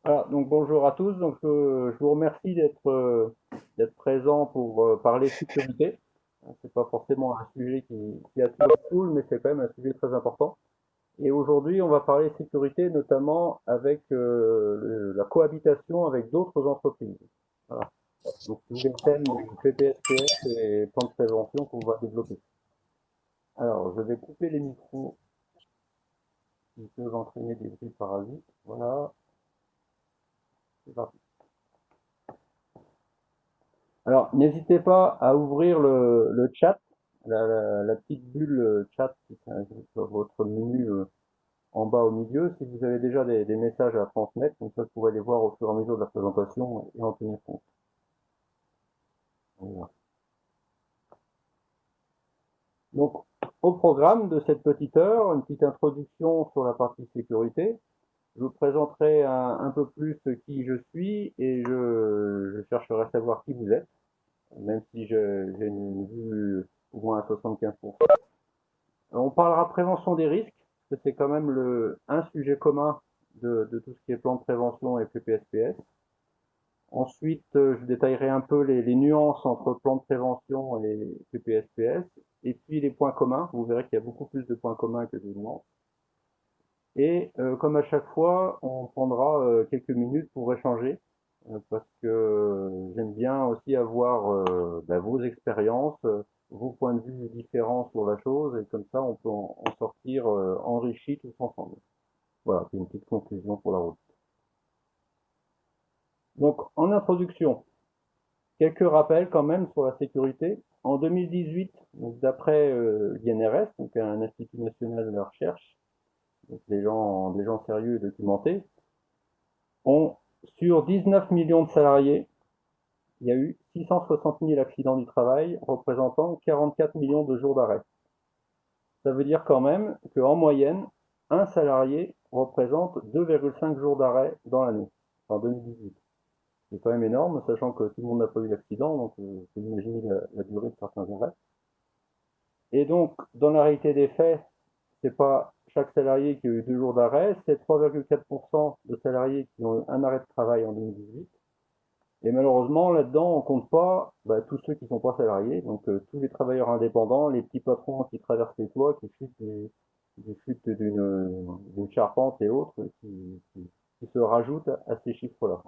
Voilà, donc bonjour à tous. Donc je vous remercie d'être présent pour parler sécurité. C'est pas forcément un sujet qui attire le foule, mais c'est quand même un sujet très important. Et aujourd'hui, on va parler sécurité, notamment avec la cohabitation avec d'autres entreprises. Voilà. Donc tous les thèmes du PPSPS et plan de prévention qu'on va développer. Alors, je vais couper les micros qui peuvent entraîner des bruits parasites. Voilà, c'est parti. Alors, n'hésitez pas à ouvrir le chat, la petite bulle chat qui s'indique sur votre menu en bas au milieu. Si vous avez déjà des messages à transmettre, comme ça vous pourrez les voir au fur et à mesure de la présentation et en tenir compte. Voilà. Donc, au programme de cette petite heure, une petite introduction sur la partie sécurité. Je vous présenterai un peu plus qui je suis et je chercherai à savoir qui vous êtes, même si j'ai une vue au moins à 75%. On parlera prévention des risques, parce que c'est quand même un sujet commun de tout ce qui est plan de prévention et PPSPS. Ensuite, je détaillerai un peu les nuances entre plan de prévention et PPSPS, et puis les points communs. Vous verrez qu'il y a beaucoup plus de points communs que de nuances. Et comme à chaque fois, on prendra quelques minutes pour échanger, parce que j'aime bien aussi avoir vos expériences, vos points de vue différents sur la chose, et comme ça, on peut en sortir enrichi tous ensemble. Voilà, c'est une petite conclusion pour la route. Donc, en introduction, quelques rappels quand même sur la sécurité. En 2018, d'après l'INRS, donc un Institut national de la recherche, donc des gens sérieux et documentés, sur 19 millions de salariés, il y a eu 660 000 accidents du travail, représentant 44 millions de jours d'arrêt. Ça veut dire quand même qu'en moyenne, un salarié représente 2,5 jours d'arrêt dans l'année, en 2018. C'est quand même énorme, sachant que tout le monde n'a pas eu d'accident, donc vous imaginez la durée de certains arrêts. Et donc, dans la réalité des faits, c'est pas chaque salarié qui a eu 2 jours d'arrêt, c'est 3,4% de salariés qui ont eu un arrêt de travail en 2018. Et malheureusement, là-dedans, on compte pas tous ceux qui sont pas salariés, donc tous les travailleurs indépendants, les petits patrons qui traversent les toits, qui chutent des chutes d'une charpente et autres, qui se rajoutent à ces chiffres-là.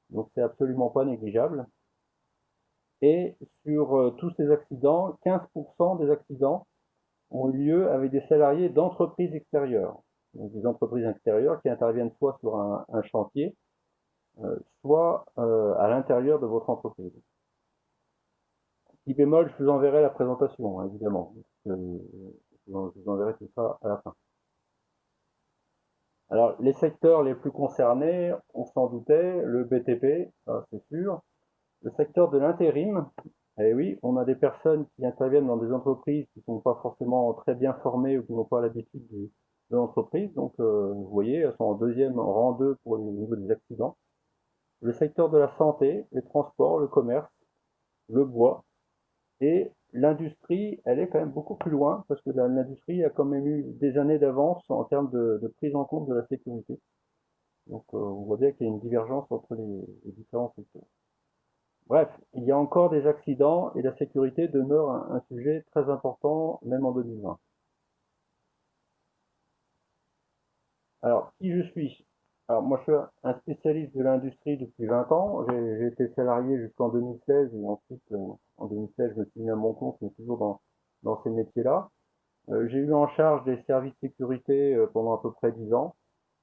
Donc c'est absolument pas négligeable. Et sur tous ces accidents, 15% des accidents ont eu lieu avec des salariés d'entreprises extérieures. Donc des entreprises extérieures qui interviennent soit sur un chantier, soit à l'intérieur de votre entreprise. Petit bémol, je vous enverrai la présentation, hein, évidemment. Je vous enverrai tout ça à la fin. Alors, les secteurs les plus concernés, on s'en doutait, le BTP, ça c'est sûr. Le secteur de l'intérim, eh oui, on a des personnes qui interviennent dans des entreprises qui ne sont pas forcément très bien formées ou qui n'ont pas l'habitude de l'entreprise. Donc, vous voyez, elles sont en deuxième rang 2 pour le niveau des accidents. Le secteur de la santé, les transports, le commerce, le bois, et l'industrie, elle est quand même beaucoup plus loin, parce que l'industrie a quand même eu des années d'avance en termes de prise en compte de la sécurité. Donc on voit bien qu'il y a une divergence entre les différents secteurs. Bref, il y a encore des accidents et la sécurité demeure un sujet très important, même en 2020. Alors, qui je suis? Alors, moi, je suis un spécialiste de l'industrie depuis 20 ans. J'ai été salarié jusqu'en 2016 et ensuite, en 2016, je me suis mis à mon compte, mais toujours dans ces métiers-là. J'ai eu en charge des services sécurité pendant à peu près 10 ans,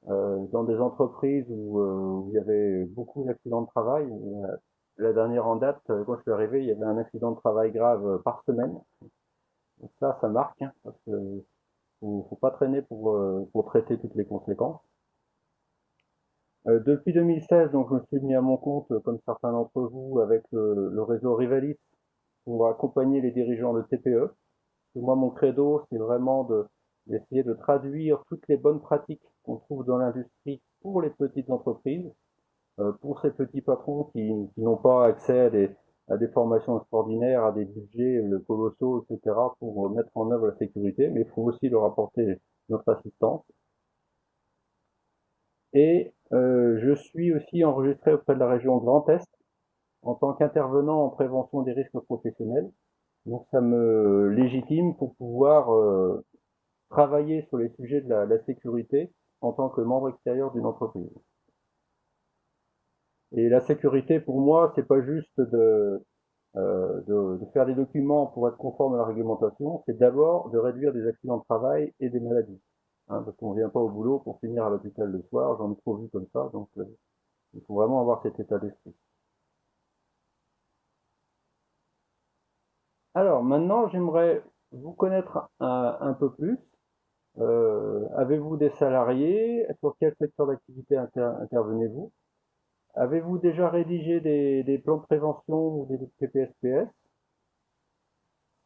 dans des entreprises où il y avait beaucoup d'accidents de travail. La dernière en date, quand je suis arrivé, il y avait un accident de travail grave par semaine. Donc ça marque, hein, parce que faut pas traîner pour traiter toutes les conséquences. Depuis 2016, donc je me suis mis à mon compte, comme certains d'entre vous, avec le réseau Rivalis pour accompagner les dirigeants de TPE. Moi, mon credo, c'est vraiment d'essayer de traduire toutes les bonnes pratiques qu'on trouve dans l'industrie pour les petites entreprises, pour ces petits patrons qui n'ont pas accès à des formations extraordinaires, à des budgets colossaux, etc., pour mettre en œuvre la sécurité, mais il faut aussi leur apporter notre assistance. Et je suis aussi enregistré auprès de la région Grand Est en tant qu'intervenant en prévention des risques professionnels. Donc ça me légitime pour pouvoir travailler sur les sujets de la sécurité en tant que membre extérieur d'une entreprise. Et la sécurité, pour moi, c'est pas juste de faire des documents pour être conforme à la réglementation, c'est d'abord de réduire des accidents de travail et des maladies. Hein, parce qu'on ne vient pas au boulot pour finir à l'hôpital le soir, j'en ai trop vu comme ça, donc il faut vraiment avoir cet état d'esprit. Alors maintenant, j'aimerais vous connaître un peu plus. Avez-vous des salariés? Sur quel secteur d'activité intervenez-vous? Avez-vous déjà rédigé des plans de prévention ou des PPSPS?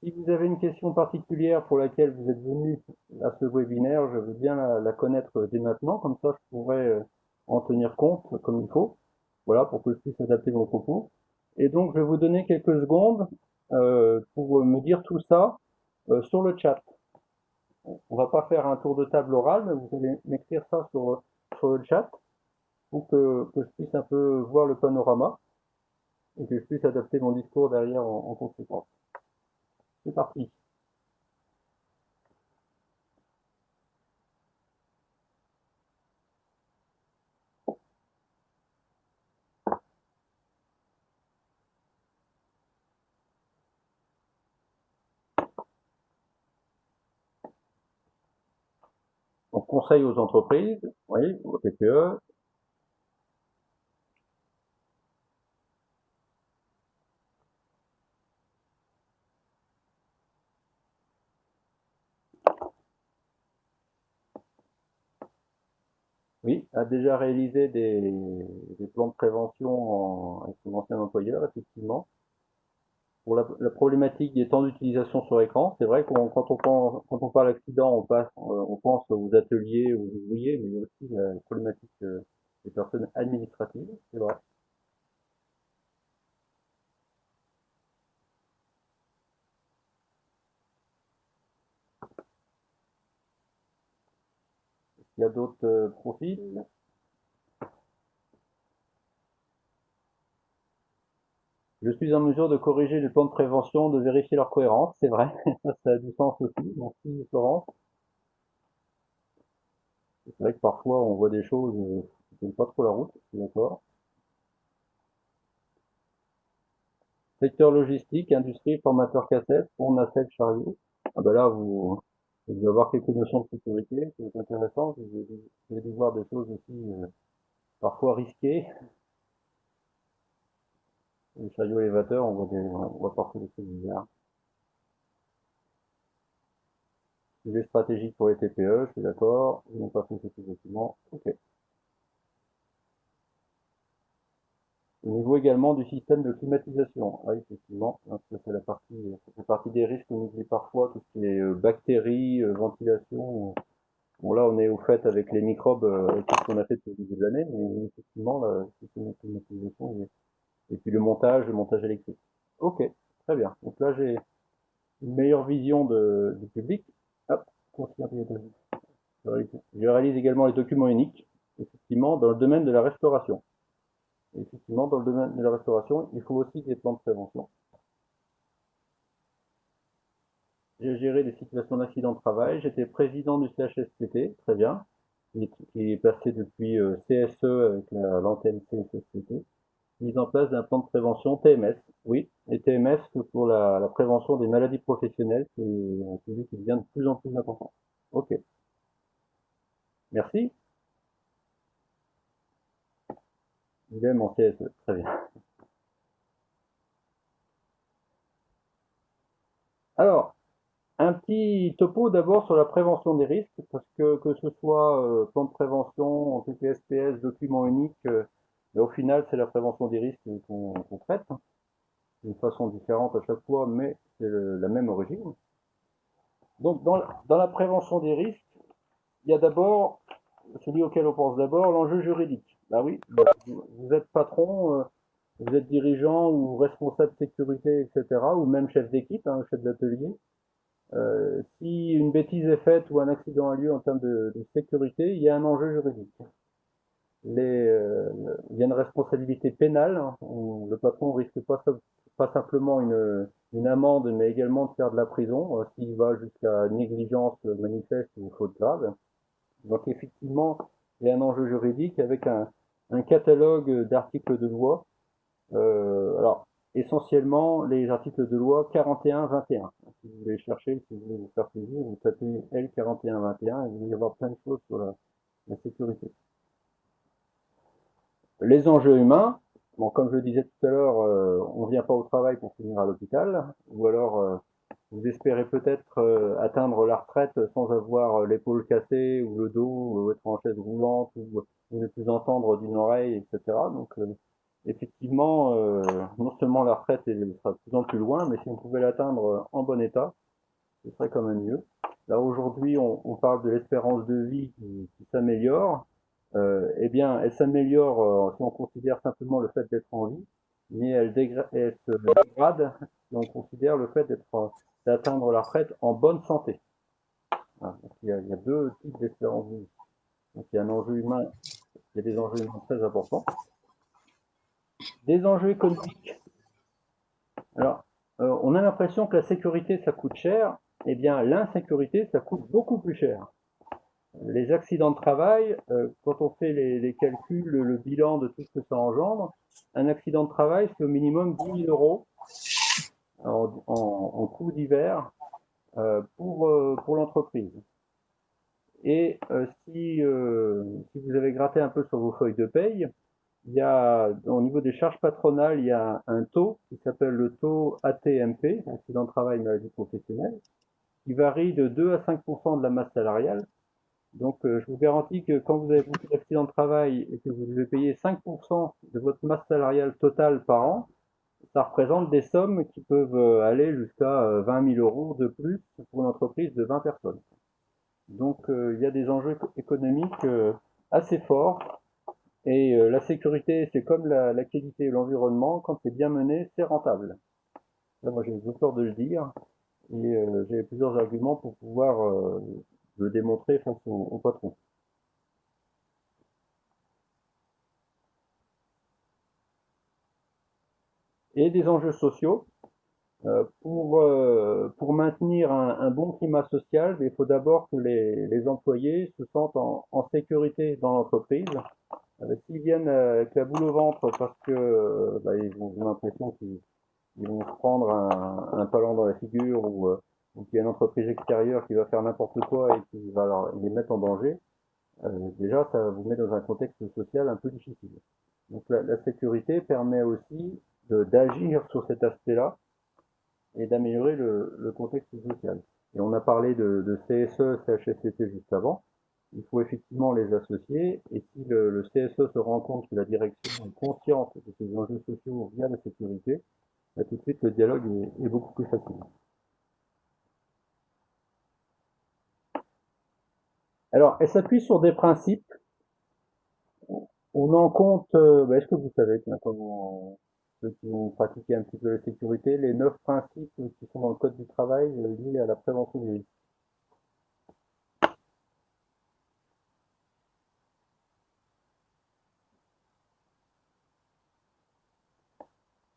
Si vous avez une question particulière pour laquelle vous êtes venu à ce webinaire, je veux bien la connaître dès maintenant, comme ça je pourrais en tenir compte comme il faut, voilà, pour que je puisse adapter mon propos. Et donc je vais vous donner quelques secondes pour me dire tout ça sur le chat. On va pas faire un tour de table oral, mais vous allez m'écrire ça sur le chat pour que je puisse un peu voir le panorama et que je puisse adapter mon discours derrière en conséquence. C'est parti. Donc, conseil aux entreprises, oui, aux TPE. Oui, a déjà réalisé des plans de prévention avec son ancien employeur, effectivement. Pour la problématique des temps d'utilisation sur écran, c'est vrai que quand on parle accident, on pense aux ateliers, aux ouvriers, mais il y a aussi la problématique des personnes administratives, c'est vrai. Il y a d'autres profils. Je suis en mesure de corriger les plans de prévention, de vérifier leur cohérence, c'est vrai, ça a du sens aussi. Merci Florence. C'est vrai que parfois on voit des choses qui tiennent pas trop la route, je suis d'accord. Secteur logistique, industrie, formateur cassette, pont, nacelle, chariot. Ah ben là, vous devez avoir quelques notions de sécurité, c'est intéressant. Vous avez dû voir des choses aussi parfois risquées. Les chariots élévateurs, on voit parfois des choses bizarres. Sujet stratégique pour les TPE, je suis d'accord. Ils n'ont pas fait ces documents. Ok. Au niveau également du système de climatisation. Ah, effectivement, hein, ça fait partie des risques qu'on oublie parfois, tout ce qui est bactéries, ventilation. Bon, là, on est au fait avec les microbes, tout ce qu'on a fait depuis le début de l'année, mais effectivement, le système de climatisation, et puis le montage électrique. Ok, très bien. Donc là, j'ai une meilleure vision du public. Hop, confirmer. Je réalise également les documents uniques, effectivement, dans le domaine de la restauration. Et effectivement, dans le domaine de la restauration, il faut aussi des plans de prévention. J'ai géré des situations d'accident de travail. J'étais président du CHSCT, très bien, qui est passé depuis CSE avec l'antenne CSSCT. Mise en place d'un plan de prévention TMS. Oui, et TMS que pour la prévention des maladies professionnelles, c'est un sujet qui devient de plus en plus important. Ok, merci. Idem en CSE, très bien. Alors, un petit topo d'abord sur la prévention des risques, parce que ce soit plan de prévention, PPSPS, document unique, mais au final, c'est la prévention des risques qu'on traite, hein, d'une façon différente à chaque fois, mais c'est la même origine. Donc, dans la prévention des risques, il y a d'abord celui auquel on pense d'abord, l'enjeu juridique. Bah oui, vous êtes patron, vous êtes dirigeant ou responsable sécurité, etc., ou même chef d'équipe, hein, chef d'atelier. Si une bêtise est faite ou un accident a lieu en termes de sécurité, il y a un enjeu juridique. il y a une responsabilité pénale, hein, où le patron risque pas simplement une amende, mais également de faire de la prison, s'il va jusqu'à négligence manifeste ou faute grave. Donc effectivement, il y a un enjeu juridique avec un catalogue d'articles de loi. Alors, essentiellement, les articles de loi 41-21. Si vous voulez chercher, si vous voulez vous faire plaisir, vous tapez L 41-21 et vous allez y avoir plein de choses sur la sécurité. Les enjeux humains, bon, comme je le disais tout à l'heure, on ne vient pas au travail pour finir à l'hôpital, ou alors vous espérez peut-être atteindre la retraite sans avoir l'épaule cassée ou le dos, ou être en chaise roulante, ou ne plus entendre d'une oreille, etc. Donc effectivement, non seulement la retraite sera de plus en plus loin, mais si on pouvait l'atteindre en bon état, ce serait quand même mieux. Là aujourd'hui, on parle de l'espérance de vie qui s'améliore. Eh bien, elle s'améliore si on considère simplement le fait d'être en vie, mais elle se dégrade si on considère le fait d'atteindre la retraite en bonne santé. Voilà. Donc, il y a deux types d'espérance de vie. Donc, il y a un enjeu humain, il y a des enjeux humains très importants. Des enjeux économiques. Alors, on a l'impression que la sécurité, ça coûte cher. Eh bien, l'insécurité, ça coûte beaucoup plus cher. Les accidents de travail, quand on fait les calculs, le bilan de tout ce que ça engendre, un accident de travail, c'est au minimum 10 000 euros en coût divers pour l'entreprise. Et si vous avez gratté un peu sur vos feuilles de paye, il y a, au niveau des charges patronales, il y a un taux qui s'appelle le taux ATMP, accident de travail maladie professionnelle, qui varie de 2 à 5% de la masse salariale. Donc, je vous garantis que quand vous avez beaucoup d'accidents de travail et que vous devez payer 5% de votre masse salariale totale par an, ça représente des sommes qui peuvent aller jusqu'à 20 000 euros de plus pour une entreprise de 20 personnes. Donc, il y a des enjeux économiques assez forts. Et la sécurité, c'est comme la qualité et l'environnement, quand c'est bien mené, c'est rentable. Là, moi, j'ai peur de le dire, et j'ai plusieurs arguments pour pouvoir le démontrer face au patron. Et des enjeux sociaux. Pour maintenir un bon climat social, il faut d'abord que les employés se sentent en sécurité dans l'entreprise. S'ils viennent avec la boule au ventre parce que ils ont l'impression qu'ils vont se prendre un talent dans la figure ou qu'il y a une entreprise extérieure qui va faire n'importe quoi et qui va les mettre en danger, déjà ça vous met dans un contexte social un peu difficile. Donc la sécurité permet aussi d'agir sur cet aspect-là et d'améliorer le contexte social. Et on a parlé de CSE, CHSCT juste avant. Il faut effectivement les associer, et si le CSE se rend compte que la direction est consciente de ces enjeux sociaux via la sécurité, bah, tout de suite le dialogue est beaucoup plus facile. Alors, elle s'appuie sur des principes. On en compte, est-ce que vous savez, comment ceux qui ont pratiqué un petit peu la sécurité, les 9 principes qui sont dans le Code du travail liés à la prévention des risques?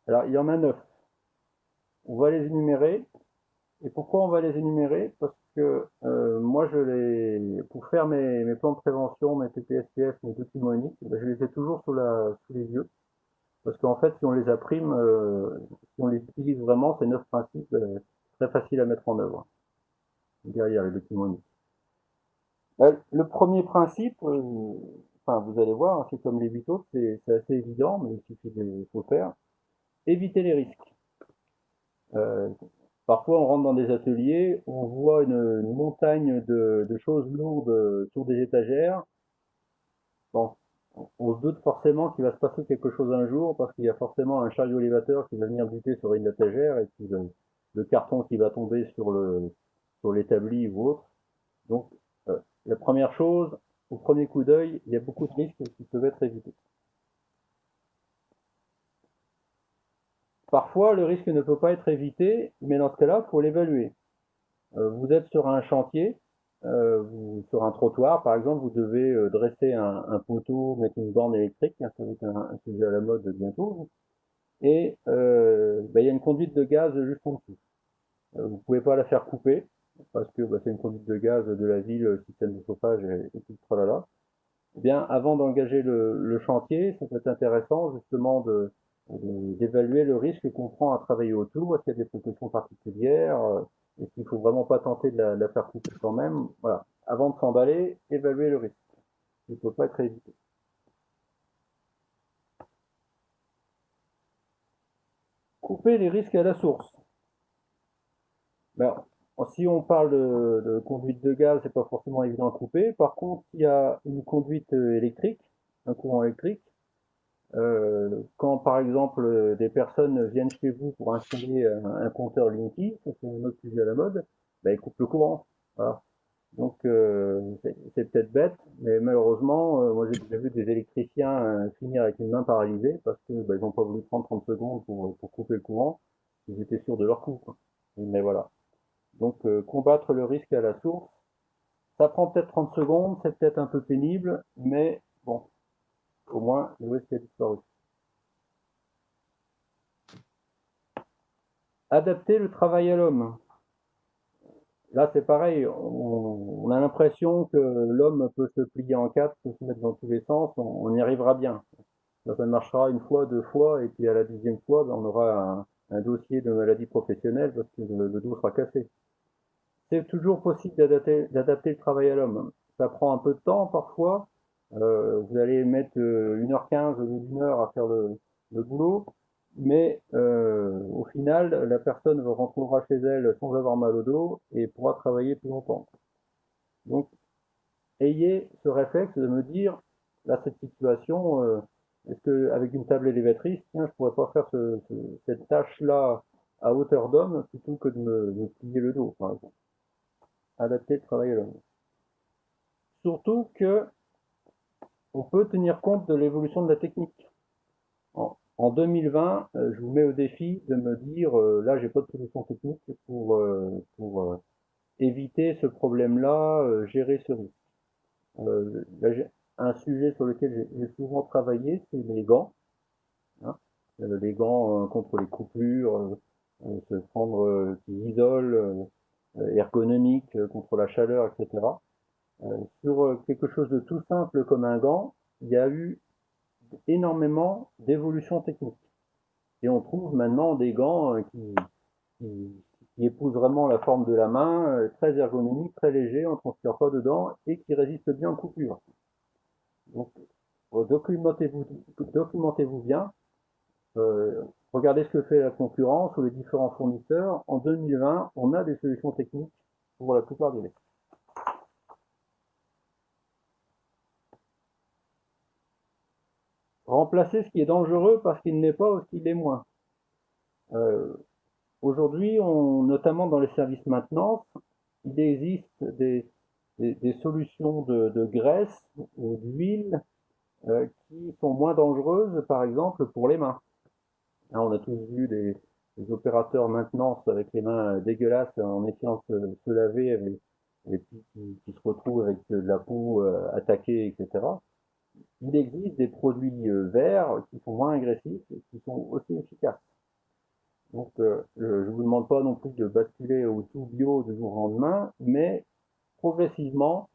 Alors, il y en a 9. On va les énumérer. Et pourquoi on va les énumérer? Parce que moi, pour faire mes plans de prévention, mes PPSPF, mes documents uniques, je les ai toujours sous les yeux. Parce qu'en fait, si on les imprime, si on les utilise vraiment, ces 9 principes, très facile à mettre en œuvre derrière les documents uniques. Le premier principe, enfin, vous allez voir, hein, c'est comme les 8 autres, c'est assez évident, mais il suffit faut le faire. Éviter les risques. Euh, Parfois, on rentre dans des ateliers, on voit une montagne de choses lourdes sur des étagères. Bon, on se doute forcément qu'il va se passer quelque chose un jour parce qu'il y a forcément un chariot élévateur qui va venir buter sur une étagère et puis le carton qui va tomber sur l'établi ou autre. Donc, la première chose, au premier coup d'œil, il y a beaucoup de risques qui peuvent être évités. Parfois, le risque ne peut pas être évité, mais dans ce cas-là, il faut l'évaluer. Vous êtes sur un chantier, sur un trottoir, par exemple, vous devez dresser un poteau, mettre une borne électrique, hein, ça va être un sujet à la mode bientôt, et il y a une conduite de gaz juste en dessous. Vous ne pouvez pas la faire couper, parce que c'est une conduite de gaz de la ville, le système de chauffage et tout le tralala. Eh bien, avant d'engager le chantier, ça peut être intéressant justement d'évaluer le risque qu'on prend à travailler autour. Est-ce qu'il y a des précautions particulières? Est-ce qu'il faut vraiment pas tenter de la faire couper quand même? Voilà. Avant de s'emballer, évaluer le risque. Il ne peut pas être évité. Couper les risques à la source. Ben, si on parle de conduite de gaz, c'est pas forcément évident à couper. Par contre, s'il y a une conduite électrique, un courant électrique, quand par exemple des personnes viennent chez vous pour installer un compteur Linky, ça c'est un autre sujet à la mode, ben, ils coupent le courant. Voilà. Donc c'est peut-être bête, mais malheureusement, moi j'ai déjà vu des électriciens finir avec une main paralysée parce que ben, ils n'ont pas voulu prendre 30 secondes pour couper le courant. Ils étaient sûrs de leur coup, quoi. Mais voilà. Donc combattre le risque à la source, ça prend peut-être 30 secondes, c'est peut-être un peu pénible, mais bon, au moins le risque a disparu. Adapter le travail à l'homme. Là, c'est pareil, on a l'impression que l'homme peut se plier en quatre, peut se mettre dans tous les sens, on y arrivera bien. Là, ça marchera une fois, deux fois, et puis à la 10e fois, on aura un dossier de maladie professionnelle parce que le dos sera cassé. C'est toujours possible d'adapter le travail à l'homme. Ça prend un peu de temps parfois. Vous allez mettre 1h15 au lieu d'une heure à faire le boulot, mais au final, la personne rentrera chez elle sans avoir mal au dos et pourra travailler plus longtemps. Donc, ayez ce réflexe de me dire, là, cette situation, est-ce qu'avec une table élévatrice, tiens, je pourrais pas faire cette tâche-là à hauteur d'homme plutôt que de me plier le dos, par exemple. Adapter le travail à l'homme. Surtout que on peut tenir compte de l'évolution de la technique. En 2020, je vous mets au défi de me dire, là, j'ai pas de solution technique pour éviter ce problème-là, gérer ce risque. Là, un sujet sur lequel j'ai souvent travaillé, c'est les gants. Hein. Les gants contre les coupures, se prendre, qui isolent, ergonomiques contre la chaleur, etc. Sur quelque chose de tout simple comme un gant, il y a eu énormément d'évolutions techniques. Et on trouve maintenant des gants qui, qui épousent vraiment la forme de la main, très ergonomiques, très légers, on ne transpire pas dedans et qui résistent bien aux coupures. Donc documentez-vous bien, euh, regardez ce que fait la concurrence ou les différents fournisseurs. En 2020, on a des solutions techniques pour la plupart des métiers. Remplacer ce qui est dangereux parce qu'il n'est pas ou ce qu'il est moins. Euh, Aujourd'hui, notamment dans les services maintenance, il existe des solutions de graisse ou d'huile qui sont moins dangereuses, par exemple, pour les mains. Là, on a tous vu des opérateurs maintenance avec les mains dégueulasses en essayant de se laver et puis qui se retrouvent avec de la peau attaquée, etc. Il existe des produits verts qui sont moins agressifs et qui sont aussi efficaces. Donc, je ne vous demande pas non plus de basculer au tout bio du jour au lendemain, mais progressivement,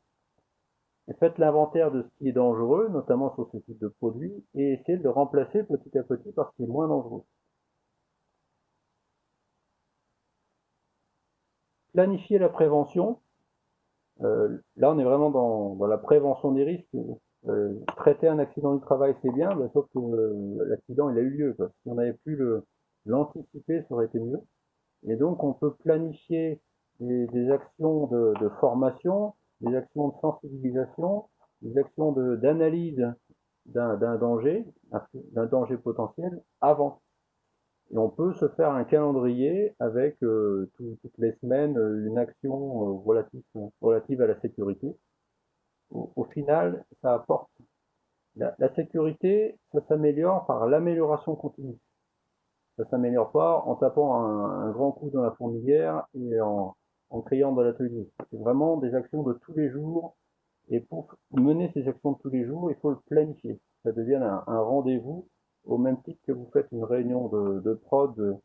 faites l'inventaire de ce qui est dangereux, notamment sur ce type de produit, et essayez de le remplacer petit à petit par ce qui est moins dangereux. Planifier la prévention. Là, on est vraiment dans la prévention des risques. Traiter un accident du travail, c'est bien, bah, sauf que l'accident, il a eu lieu, quoi. Si on avait pu l'anticiper, ça aurait été mieux. Et donc, on peut planifier des actions de formation, des actions de sensibilisation, des actions d'analyse d'un danger potentiel avant. Et on peut se faire un calendrier avec toutes les semaines une action relative à la sécurité. Au final, ça apporte. La sécurité, ça s'améliore par l'amélioration continue. Ça s'améliore pas en tapant un grand coup dans la fourmilière et en criant dans l'atelier. C'est vraiment des actions de tous les jours. Et pour mener ces actions de tous les jours, il faut le planifier. Ça devienne un rendez-vous au même titre que vous faites une réunion de prod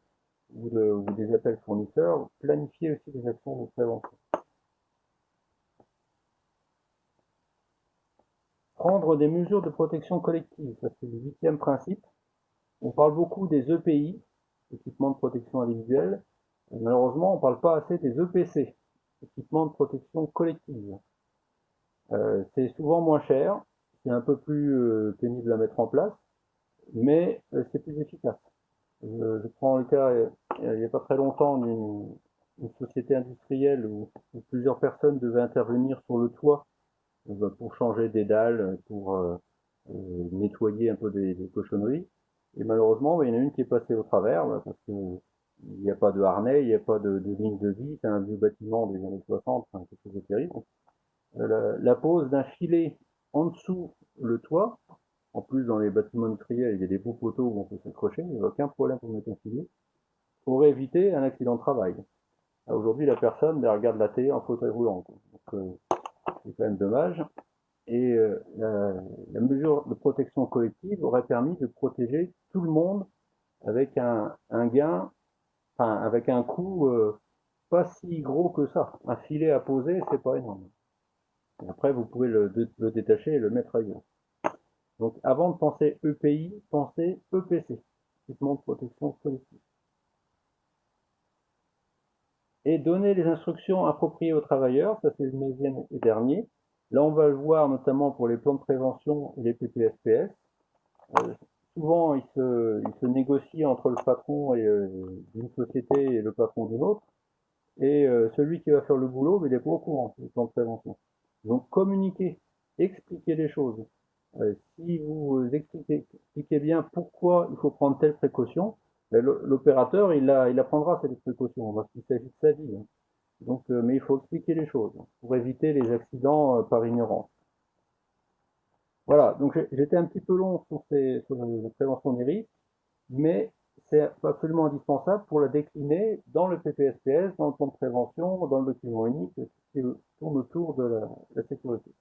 ou des appels fournisseurs. Planifiez aussi des actions de prévention. Prendre des mesures de protection collective, ça c'est le 8e principe. On parle beaucoup des EPI, équipements de protection individuelle. Malheureusement, on ne parle pas assez des EPC, équipements de protection collective. C'est souvent moins cher, c'est un peu plus pénible à mettre en place, mais c'est plus efficace. Je prends le cas, il n'y a pas très longtemps, d'une société industrielle où plusieurs personnes devaient intervenir sur le toit pour changer des dalles, pour nettoyer un peu des cochonneries. Et malheureusement, il y en a une qui est passée au travers, parce que il n'y a pas de harnais, il n'y a pas de ligne de vie, c'est un vieux bâtiment des années 60, enfin, quelque chose de terrible. La pose d'un filet en dessous le toit, en plus dans les bâtiments industriels, il y a des beaux poteaux où on peut s'accrocher, il n'y a aucun problème pour mettre un filet, aurait évité un accident de travail. Aujourd'hui, la personne regarde la télé en fauteuil roulant, donc c'est quand même dommage. Et la mesure de protection collective aurait permis de protéger tout le monde avec un gain, enfin avec un coût pas si gros que ça. Un filet à poser, c'est pas énorme. Et après, vous pouvez le détacher et le mettre ailleurs. Donc avant de penser EPI, pensez EPC, équipement de protection collective. Et donner les instructions appropriées aux travailleurs, ça c'est le 9e et dernier. Là, on va le voir notamment pour les plans de prévention et les PPSPS. Souvent, il se négocie entre le patron d'une société et le patron d'une autre. Et celui qui va faire le boulot, il n'est pas au courant du plan de prévention. Donc, communiquer, expliquer les choses. Si vous expliquez bien pourquoi il faut prendre telle précaution, l'opérateur, il apprendra cette précaution, parce qu'il s'agit de sa vie. Hein. Donc, mais il faut expliquer les choses pour éviter les accidents par ignorance. Voilà, donc j'étais un petit peu long sur la prévention des risques, mais c'est absolument indispensable pour la décliner dans le PPSPS, dans le plan de prévention, dans le document unique, tout ce qui tourne autour de la sécurité.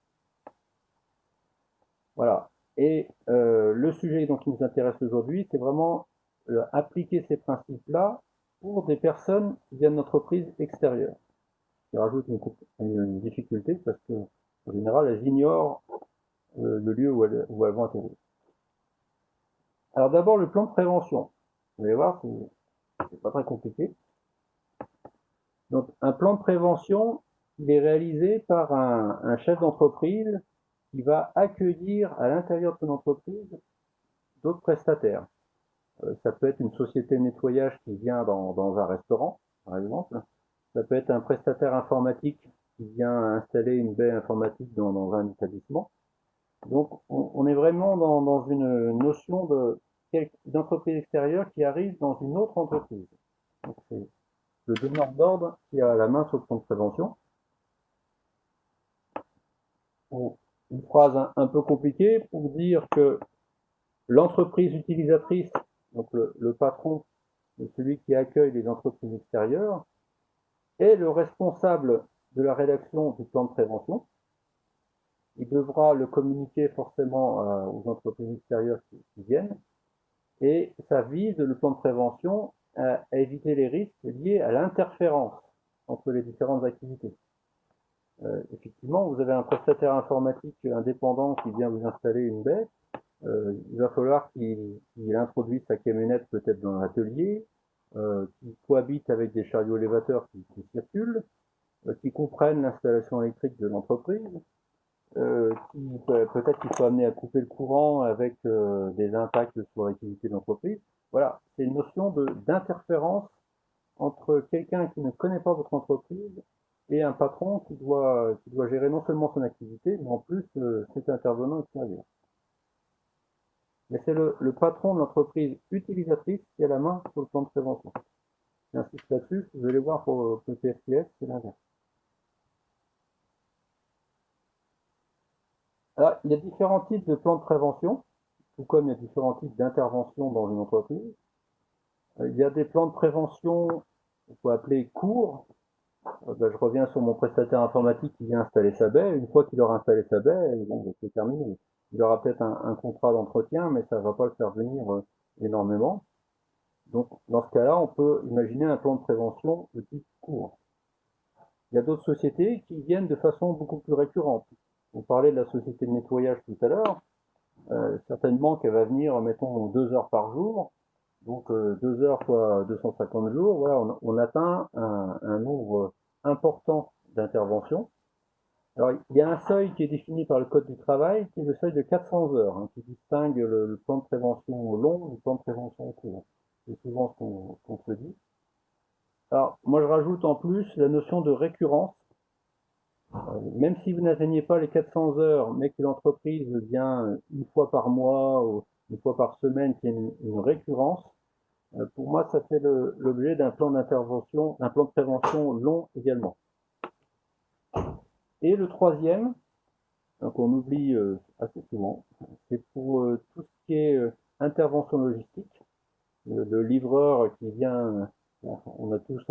Voilà. Et le sujet donc, qui nous intéresse aujourd'hui, c'est vraiment appliquer ces principes-là pour des personnes qui viennent d'entreprises extérieures. Je rajoute une difficulté parce que, en général, elles ignorent le lieu où elles vont atterrir. Alors d'abord, le plan de prévention. Vous allez voir, c'est pas très compliqué. Donc un plan de prévention, il est réalisé par un chef d'entreprise qui va accueillir à l'intérieur de son entreprise d'autres prestataires. Ça peut être une société de nettoyage qui vient dans un restaurant, par exemple. Ça peut être un prestataire informatique qui vient installer une baie informatique dans un établissement. Donc on est vraiment dans une notion d'entreprise extérieure qui arrive dans une autre entreprise. Donc c'est le donneur d'ordre qui a la main sur le plan de prévention. Une phrase un peu compliquée pour dire que l'entreprise utilisatrice, donc le patron, celui qui accueille les entreprises extérieures, est le responsable de la rédaction du plan de prévention. Il devra le communiquer forcément aux entreprises extérieures qui viennent. Et ça vise le plan de prévention à éviter les risques liés à l'interférence entre les différentes activités. Effectivement, vous avez un prestataire informatique indépendant qui vient vous installer une baie. Il va falloir qu'il introduise sa camionnette peut-être dans l'atelier, qu'il cohabite avec des chariots élévateurs qui circulent, qu'il comprenne l'installation électrique de l'entreprise, peut-être qu'il faut amener à couper le courant avec des impacts sur l'activité de l'entreprise. Voilà, c'est une notion d'interférence entre quelqu'un qui ne connaît pas votre entreprise et un patron qui doit gérer non seulement son activité, mais en plus cet intervenant extérieur. Mais c'est le patron de l'entreprise utilisatrice qui a la main sur le plan de prévention. J'insiste là-dessus, vous allez voir pour le PSPS, c'est l'inverse. Alors, il y a différents types de plans de prévention, tout comme il y a différents types d'intervention dans une entreprise. Il y a des plans de prévention qu'on peut appeler courts, Je reviens sur mon prestataire informatique qui vient installer sa baie. Une fois qu'il aura installé sa baie, bon, c'est terminé. Il aura peut-être un contrat d'entretien, mais ça ne va pas le faire venir énormément. Donc, dans ce cas-là, on peut imaginer un plan de prévention de type court. Il y a d'autres sociétés qui viennent de façon beaucoup plus récurrente. On parlait de la société de nettoyage tout à l'heure. Certainement qu'elle va venir, mettons, 2 heures par jour. Donc 2 heures fois 250 jours, voilà, on atteint un nombre important d'interventions. Alors il y a un seuil qui est défini par le Code du travail, qui est le seuil de 400 heures, hein, qui distingue le plan de prévention long du plan de prévention court. C'est souvent ce qu'on se dit. Alors moi je rajoute en plus la notion de récurrence. Même si vous n'atteignez pas les 400 heures, mais que l'entreprise vient une fois par mois ou une fois par semaine, qu'il y ait une récurrence, pour moi, ça fait l'objet d'un plan d'intervention, d'un plan de prévention long également. Et le troisième, qu'on oublie assez souvent, c'est pour tout ce qui est intervention logistique. Le livreur qui vient, on a tous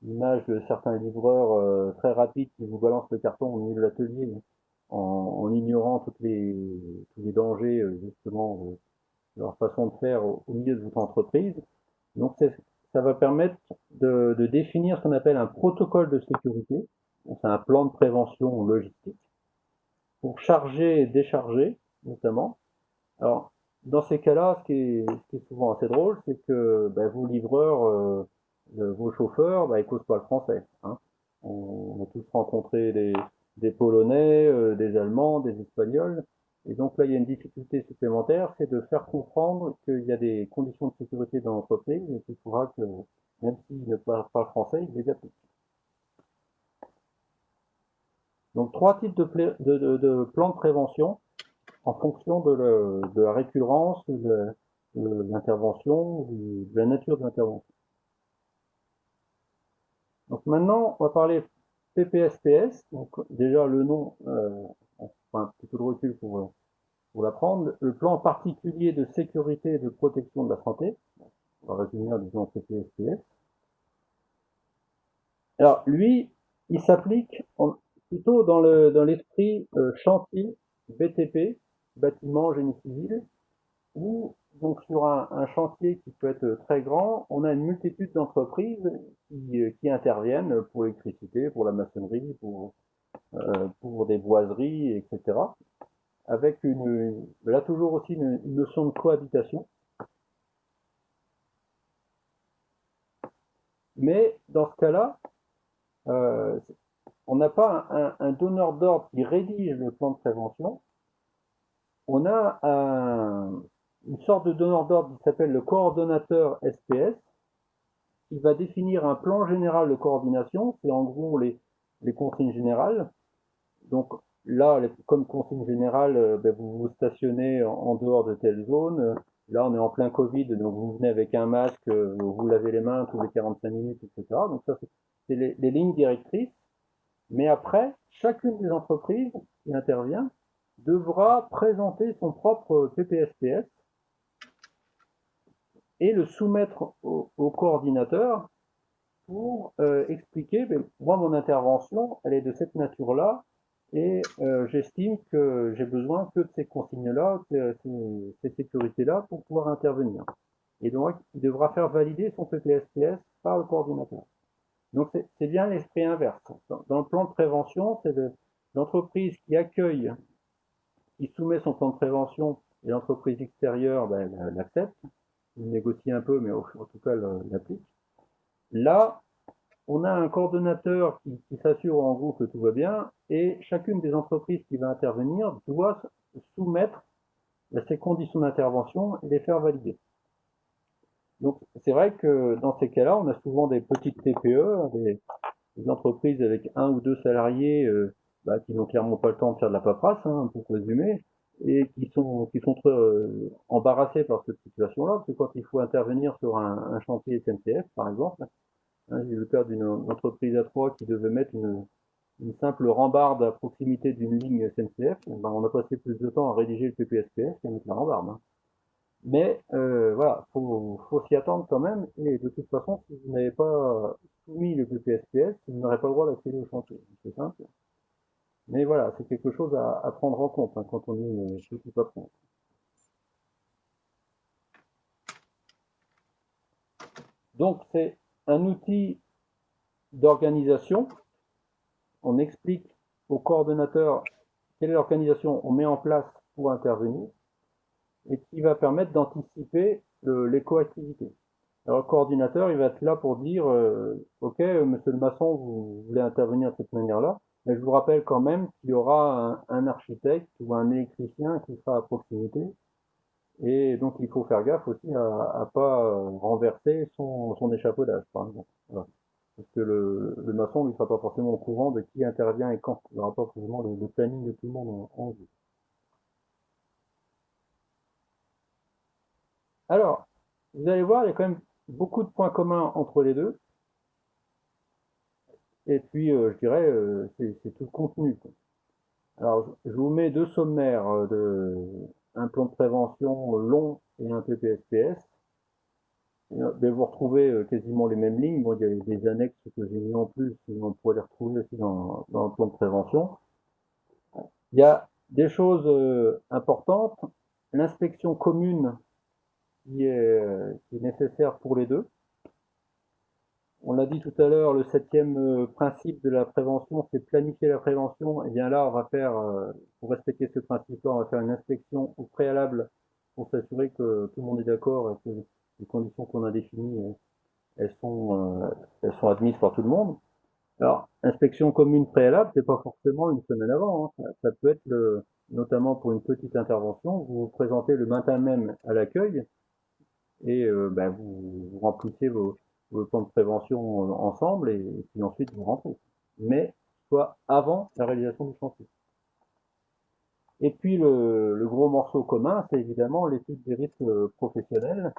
l'image de certains livreurs très rapides qui vous balancent le carton au milieu de l'atelier en ignorant tous les dangers justement de leur façon de faire au milieu de votre entreprise. Donc ça va permettre de définir ce qu'on appelle un protocole de sécurité. C'est un plan de prévention logistique pour charger et décharger notamment. Alors dans ces cas-là, ce qui est souvent assez drôle, c'est que vos livreurs, vos chauffeurs, ils causent pas le français. Hein. On a tous rencontré des Polonais, des Allemands, des Espagnols. Et donc là, il y a une difficulté supplémentaire, c'est de faire comprendre qu'il y a des conditions de sécurité dans l'entreprise et qu'il faudra que, même s'ils ne parlent pas français, ils les appliquent. Donc trois types de plans de prévention en fonction de la récurrence, de l'intervention, de la nature de l'intervention. Donc maintenant, on va parler PPSPS. Donc déjà le nom, on prend un petit peu de recul pour l'apprendre. Le plan particulier de sécurité et de protection de la santé. On va résumer en disant PPSPS. Alors lui, il s'applique plutôt dans l'esprit chantier, BTP, bâtiment, génie civil, où donc sur un chantier qui peut être très grand, on a une multitude d'entreprises qui interviennent pour l'électricité, pour la maçonnerie, pour des boiseries, etc. Avec là toujours aussi une notion de cohabitation. Mais dans ce cas-là, euh, on n'a pas un donneur d'ordre qui rédige le plan de prévention. On a une sorte de donneur d'ordre qui s'appelle le coordonnateur SPS, qui va définir un plan général de coordination. C'est en gros les consignes générales. Donc là, comme consigne générale, vous vous stationnez en dehors de telle zone. Là, on est en plein Covid, donc vous venez avec un masque, vous lavez les mains tous les 45 minutes, etc. Donc ça, c'est les lignes directrices. Mais après, chacune des entreprises qui intervient devra présenter son propre PPSPS et le soumettre au coordinateur pour expliquer, moi mon intervention, elle est de cette nature-là, et j'estime que j'ai besoin que de ces consignes-là, ces sécurités-là pour pouvoir intervenir. Et donc, il devra faire valider son PPSPS par le coordinateur. Donc, c'est bien l'esprit inverse. Dans le plan de prévention, c'est l'entreprise qui accueille, qui soumet son plan de prévention, et l'entreprise extérieure l'accepte, il négocie un peu, mais en tout cas l'applique. Là, on a un coordonnateur qui s'assure en gros que tout va bien, et chacune des entreprises qui va intervenir doit soumettre ces conditions d'intervention et les faire valider. Donc c'est vrai que dans ces cas-là, on a souvent des petites TPE, des entreprises avec un ou deux salariés qui n'ont clairement pas le temps de faire de la paperasse, hein, pour résumer, et qui sont très embarrassés par cette situation-là, parce que quand il faut intervenir sur un chantier SNCF, par exemple, hein, j'ai eu le cas d'une entreprise à trois qui devait mettre une simple rambarde à proximité d'une ligne SNCF. On a passé plus de temps à rédiger le PPSPS qu'à mettre la rambarde. Hein. Mais voilà, faut s'y attendre quand même. Et de toute façon, si vous n'avez pas soumis le PPSPS, il n'aurait pas le droit d'accéder au chantier. C'est simple. Mais voilà, c'est quelque chose à prendre en compte quand on est petit patron. Donc c'est un outil d'organisation. On explique au coordonnateur quelle est l'organisation on met en place pour intervenir et qui va permettre d'anticiper les coactivités. Alors, le coordinateur, il va être là pour dire ok, monsieur le maçon, vous voulez intervenir de cette manière-là, mais je vous rappelle quand même qu'il y aura un architecte ou un électricien qui sera à proximité. Et donc, il faut faire gaffe aussi à ne pas renverser son échafaudage, par exemple. Voilà. Parce que le maçon ne sera pas forcément au courant de qui intervient et quand. Il n'aura pas forcément le planning de tout le monde en vue. Alors, vous allez voir, il y a quand même beaucoup de points communs entre les deux. Et puis, je dirais, c'est tout le contenu, quoi. Alors, je vous mets deux sommaires un plan de prévention long et un PPSPS. Mais vous retrouvez quasiment les mêmes lignes. Bon, il y a des annexes que j'ai mis en plus, mais on pourrait les retrouver aussi dans le plan de prévention. Il y a des choses importantes. L'inspection commune qui est nécessaire pour les deux. On l'a dit tout à l'heure, le septième principe de la prévention, c'est planifier la prévention. Et bien là, on va faire, pour respecter ce principe-là, on va faire une inspection au préalable pour s'assurer que tout le monde est d'accord et que les conditions qu'on a définies, elles sont admises par tout le monde. Alors, inspection commune préalable, c'est pas forcément une semaine avant, hein. Ça peut être notamment pour une petite intervention, vous vous présentez le matin même à l'accueil et vous remplissez vos plans de prévention ensemble et puis ensuite vous rentrez. Mais soit avant la réalisation du chantier. Et puis le gros morceau commun, c'est évidemment l'étude des risques professionnels,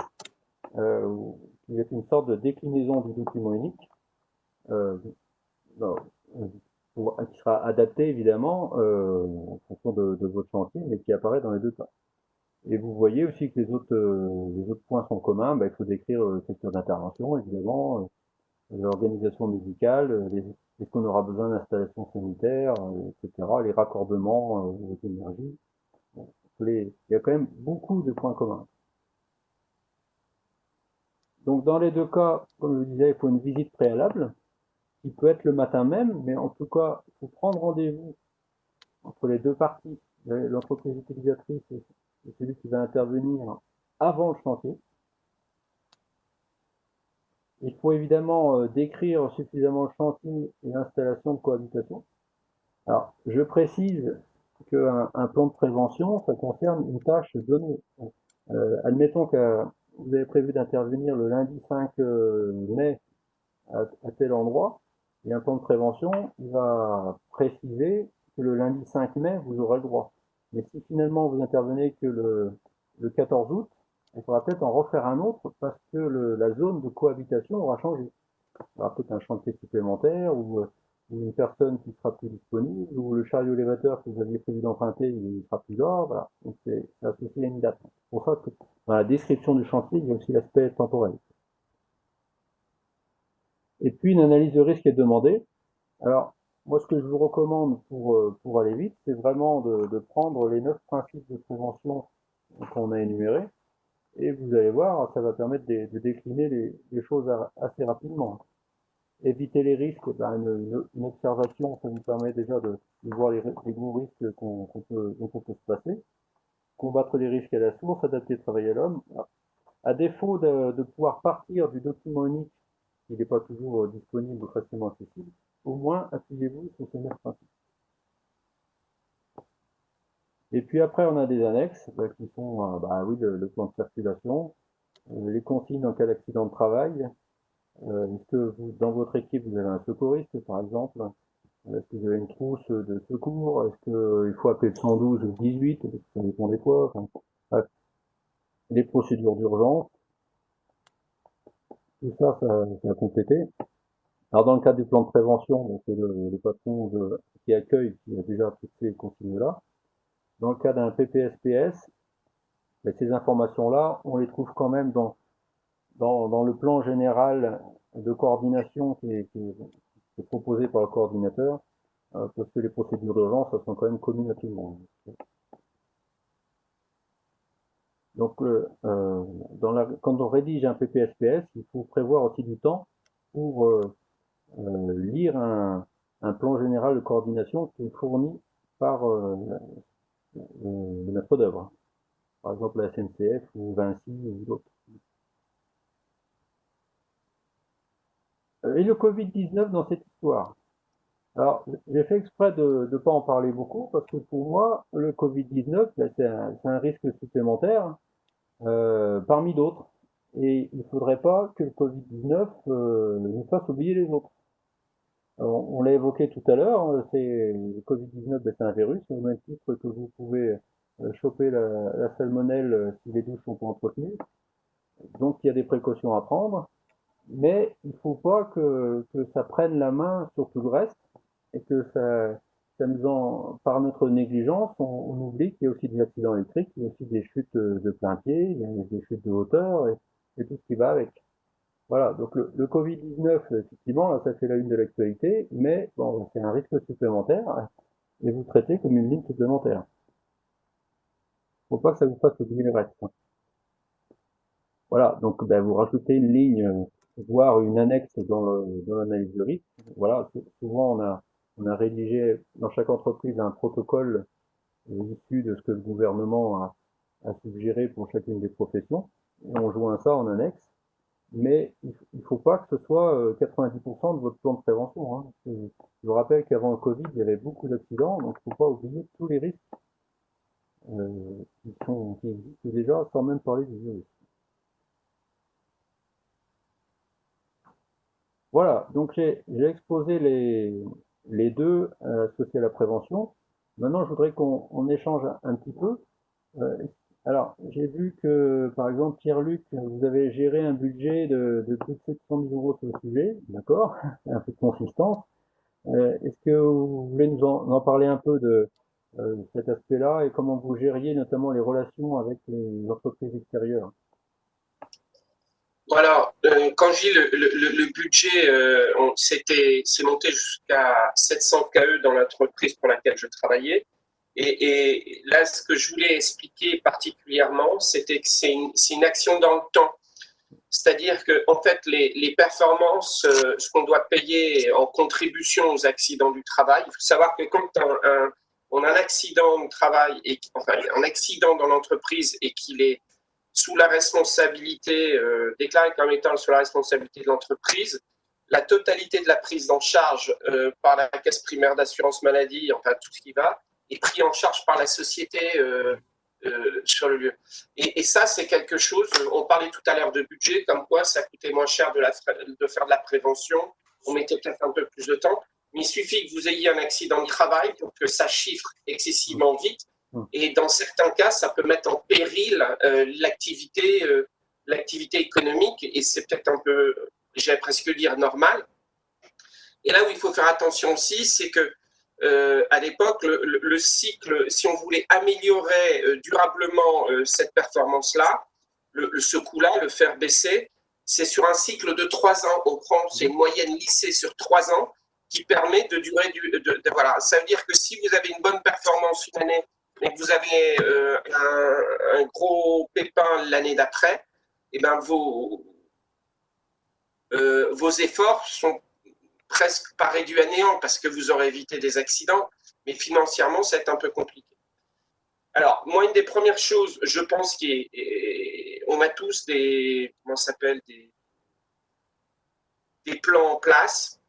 euh, qui est une sorte de déclinaison du document unique, euh, qui sera adapté évidemment en fonction de votre chantier, mais qui apparaît dans les deux cas. Et vous voyez aussi que les autres points sont communs. Il faut décrire le secteur d'intervention, évidemment, l'organisation médicale, est-ce qu'on aura besoin d'installations sanitaires, etc., les raccordements aux énergies. Bon, il y a quand même beaucoup de points communs. Donc dans les deux cas, comme je le disais, il faut une visite préalable, qui peut être le matin même, mais en tout cas, il faut prendre rendez-vous entre les deux parties, l'entreprise utilisatrice et celui qui va intervenir avant le chantier. Il faut évidemment décrire suffisamment le chantier et l'installation de cohabitation. Alors, je précise qu'un plan de prévention, ça concerne une tâche donnée. Admettons que vous avez prévu d'intervenir le lundi 5 mai à tel endroit, et un plan de prévention, il va préciser que le lundi 5 mai, vous aurez le droit. Mais si finalement vous intervenez que le 14 août, il faudra peut-être en refaire un autre parce que la zone de cohabitation aura changé. Il y aura peut-être un chantier supplémentaire ou une personne qui sera plus disponible, ou le chariot élévateur que vous aviez prévu d'emprunter, il sera plus là, voilà. Donc c'est associé à une date. C'est pour ça que dans la description du chantier, il y a aussi l'aspect temporel. Et puis une analyse de risque est demandée. Alors, moi, ce que je vous recommande pour aller vite, c'est vraiment de prendre les 9 principes de prévention qu'on a énumérés, et vous allez voir, ça va permettre de décliner les choses assez rapidement. Éviter les risques, une observation, ça nous permet déjà de voir les gros risques dont on peut se passer. Combattre les risques à la source, adapter le travail à l'homme. À défaut de pouvoir partir du document unique, il n'est pas toujours disponible ou facilement accessible, au moins appuyez-vous sur ces 9 principes. Et puis après, on a des annexes qui sont oui, le plan de circulation, les consignes en cas d'accident de travail. Est-ce que dans votre équipe, vous avez un secouriste, par exemple? Est-ce que vous avez une trousse de secours? Est-ce qu'il faut appeler le 112 ou le 18? Ça dépend des fois. Enfin, bref, les procédures d'urgence, tout ça, ça a complété. Alors dans le cadre du plan de prévention, c'est le patron qui accueille qui a déjà toutes ces consignes-là. Dans le cas d'un PPSPS, ces informations-là, on les trouve quand même dans le plan général de coordination qui est proposé par le coordinateur, parce que les procédures d'urgence, elles sont quand même communes à tout le monde. Donc, quand on rédige un PPSPS, il faut prévoir aussi du temps pour lire un plan général de coordination qui est fourni par le maître d'œuvre, par exemple la SNCF ou Vinci ou d'autres. Et le Covid-19 dans cette histoire. Alors, j'ai fait exprès de ne pas en parler beaucoup parce que pour moi, le Covid-19, ben, c'est un risque supplémentaire parmi d'autres. Et il ne faudrait pas que le Covid-19 nous fasse oublier les autres. Alors, on l'a évoqué tout à l'heure, le Covid-19, ben, c'est un virus, au même titre que vous pouvez choper la salmonelle si les douches sont pas entretenues. Donc, il y a des précautions à prendre, mais il ne faut pas que ça prenne la main sur tout le reste et que par notre négligence, on oublie qu'il y a aussi des accidents électriques, il y a aussi des chutes de plein pied, il y a des chutes de hauteur et tout ce qui va avec. Voilà, donc le Covid-19, effectivement, là, ça fait la une de l'actualité, mais bon, c'est un risque supplémentaire et vous traitez comme une ligne supplémentaire. Faut pas que ça vous fasse oublier le reste. Voilà, donc ben, vous rajoutez une ligne, voire une annexe dans l'analyse de risque. Voilà, souvent on a rédigé dans chaque entreprise un protocole issu de ce que le gouvernement a suggéré pour chacune des professions. Et on joint ça en annexe, mais il ne faut pas que ce soit 90% de votre plan de prévention. Hein. Je vous rappelle qu'avant le Covid, il y avait beaucoup d'accidents, donc il ne faut pas oublier tous les risques qui existent déjà, sans même parler du virus. Voilà, donc j'ai exposé les deux associés à la prévention. Maintenant, je voudrais qu'on échange un petit peu. Euh, alors, j'ai vu que, par exemple, Pierre-Luc, vous avez géré un budget de plus de 700 000 euros sur le sujet, d'accord? Un peu de consistance. Est-ce que vous voulez nous en parler un peu de cet aspect-là et comment vous gériez notamment les relations avec les entreprises extérieures? Voilà, quand je dis le budget, c'est monté jusqu'à 700 KE dans l'entreprise pour laquelle je travaillais. Et là, ce que je voulais expliquer particulièrement, c'était que c'est une action dans le temps. C'est-à-dire que, en fait, les performances, ce qu'on doit payer en contribution aux accidents du travail, il faut savoir que quand on a un accident au travail, enfin, un accident dans l'entreprise et qu'il est sous la responsabilité, déclaré comme étant sous la responsabilité de l'entreprise, la totalité de la prise en charge par la caisse primaire d'assurance maladie, enfin tout ce qui va, est pris en charge par la société sur le lieu. Et ça, c'est quelque chose, on parlait tout à l'heure de budget, comme quoi ça coûtait moins cher de faire de la prévention, on mettait peut-être un peu plus de temps, mais il suffit que vous ayez un accident de travail pour que ça chiffre excessivement vite. Et dans certains cas, ça peut mettre en péril l'activité économique, et c'est peut-être un peu, j'allais presque dire, normal. Et là où il faut faire attention aussi, c'est que à l'époque, le cycle, si on voulait améliorer durablement cette performance-là, ce coût-là, le faire baisser, c'est sur un cycle de 3 ans. On prend, c'est une moyenne lissée sur 3 ans qui permet de durer voilà. Ça veut dire que si vous avez une bonne performance une année, mais que vous avez un gros pépin l'année d'après, et ben vos efforts sont presque pas réduits à néant parce que vous aurez évité des accidents, mais financièrement, c'est un peu compliqué. Alors, moi, une des premières choses, je pense qu'on a tous comment ça s'appelle, des plans en place.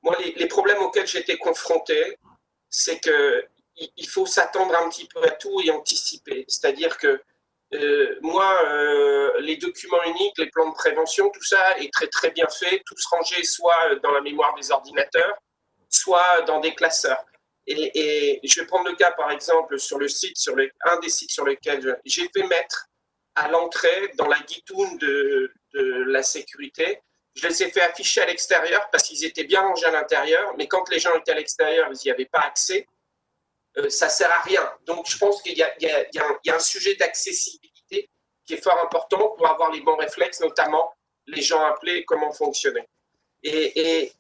Moi, les problèmes auxquels j'étais confronté, c'est qu'il faut s'attendre un petit peu à tout et anticiper. C'est-à-dire que moi, les documents uniques, les plans de prévention, tout ça est très très bien fait, tous rangés soit dans la mémoire des ordinateurs, soit dans des classeurs. Et je vais prendre le cas par exemple sur un des sites sur lesquels j'ai fait mettre à l'entrée dans la guitoune de la sécurité. Je les ai fait afficher à l'extérieur parce qu'ils étaient bien rangés à l'intérieur, mais quand les gens étaient à l'extérieur, ils n'y avaient pas accès. Ça ne sert à rien. Donc, je pense qu'il y a un sujet d'accessibilité qui est fort important pour avoir les bons réflexes, notamment les gens appelés, comment fonctionner. Et, et,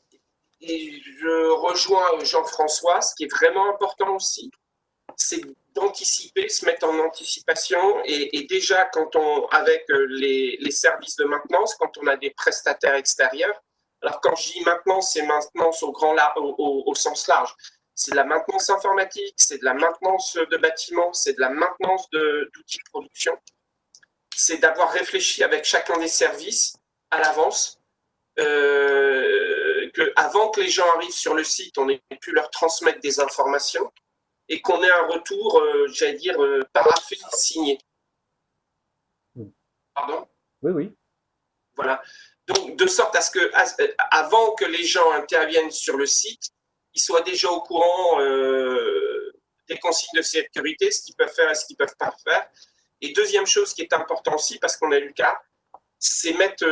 et je rejoins Jean-François, ce qui est vraiment important aussi, c'est d'anticiper, se mettre en anticipation et déjà avec les services de maintenance, quand on a des prestataires extérieurs, alors quand je dis maintenance, c'est maintenance au sens large. C'est de la maintenance informatique, c'est de la maintenance de bâtiments, c'est de la maintenance d'outils de production. C'est d'avoir réfléchi avec chacun des services à l'avance, avant que les gens arrivent sur le site, on ait pu leur transmettre des informations et qu'on ait un retour, j'allais dire, paraphé, signé. Pardon? Oui, oui. Voilà. Donc, de sorte à ce que, avant que les gens interviennent sur le site, ils soient déjà au courant des consignes de sécurité, ce qu'ils peuvent faire et ce qu'ils ne peuvent pas faire. Et deuxième chose qui est important aussi, parce qu'on a eu le cas, c'est mettre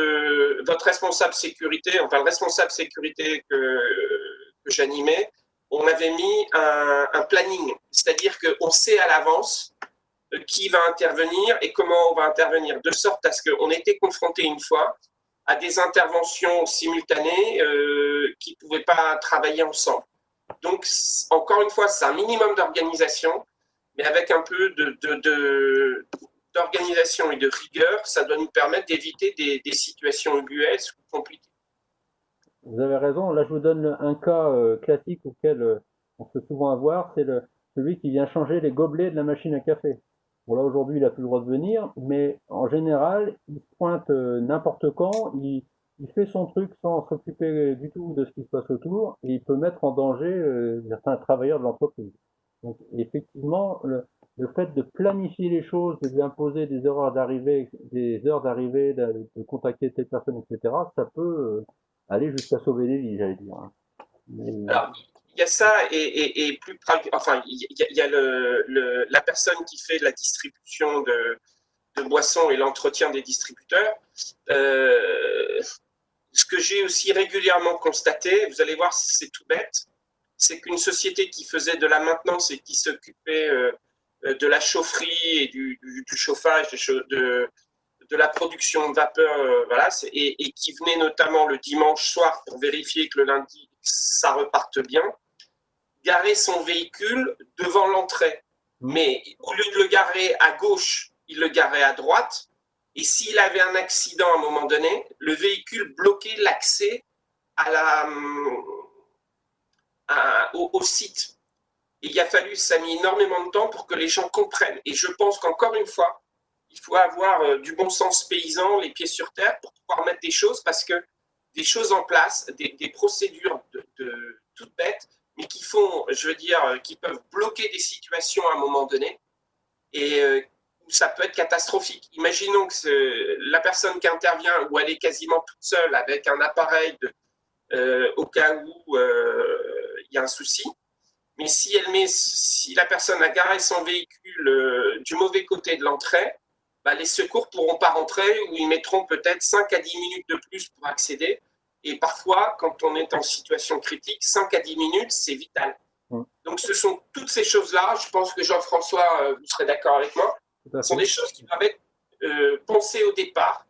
votre responsable sécurité, enfin le responsable sécurité que j'animais, on avait mis un planning, c'est-à-dire qu'on sait à l'avance qui va intervenir et comment on va intervenir, de sorte à ce qu'on était confronté une fois à des interventions simultanées qui ne pouvaient pas travailler ensemble. Donc, encore une fois, c'est un minimum d'organisation, mais avec un peu d'organisation et de rigueur, ça doit nous permettre d'éviter des situations ubuesques ou compliquées. Vous avez raison. Là, je vous donne un cas classique auquel on se fait souvent avoir, c'est celui qui vient changer les gobelets de la machine à café. Bon, là, aujourd'hui, il n'a plus le droit de venir, mais en général, il se pointe n'importe quand, il fait son truc sans s'occuper du tout de ce qui se passe autour, et il peut mettre en danger certains travailleurs de l'entreprise. Donc, effectivement, le fait de planifier les choses, de lui imposer des heures d'arrivée, de contacter telle personne, etc., ça peut aller jusqu'à sauver des vies, j'allais dire, hein. Mais, Alors, il y a ça et plus enfin, il y a la personne qui fait la distribution de boissons et l'entretien des distributeurs. Ce que j'ai aussi régulièrement constaté, vous allez voir, c'est tout bête, c'est qu'une société qui faisait de la maintenance et qui s'occupait de la chaufferie et du chauffage, de la production de vapeur, voilà, et qui venait notamment le dimanche soir pour vérifier que le lundi, ça reparte bien, garer son véhicule devant l'entrée. Mais au lieu de le garer à gauche, il le garait à droite. Et s'il avait un accident à un moment donné, le véhicule bloquait l'accès au site. Et il a fallu, ça a mis énormément de temps pour que les gens comprennent. Et je pense qu'encore une fois, il faut avoir du bon sens paysan, les pieds sur terre, pour pouvoir mettre des choses, parce que des choses en place, des procédures toutes bêtes, mais qui font, je veux dire, qui peuvent bloquer des situations à un moment donné, et où ça peut être catastrophique. Imaginons que la personne qui intervient, où elle est quasiment toute seule avec un appareil au cas où il y a un souci, mais si la personne a garé son véhicule du mauvais côté de l'entrée, bah, les secours ne pourront pas rentrer ou ils mettront peut-être 5 à 10 minutes de plus pour accéder. Et parfois, quand on est en situation critique, 5 à 10 minutes, c'est vital. Donc, ce sont toutes ces choses-là. Je pense que Jean-François, vous serez d'accord avec moi. Ce sont des choses qui doivent être pensées au départ.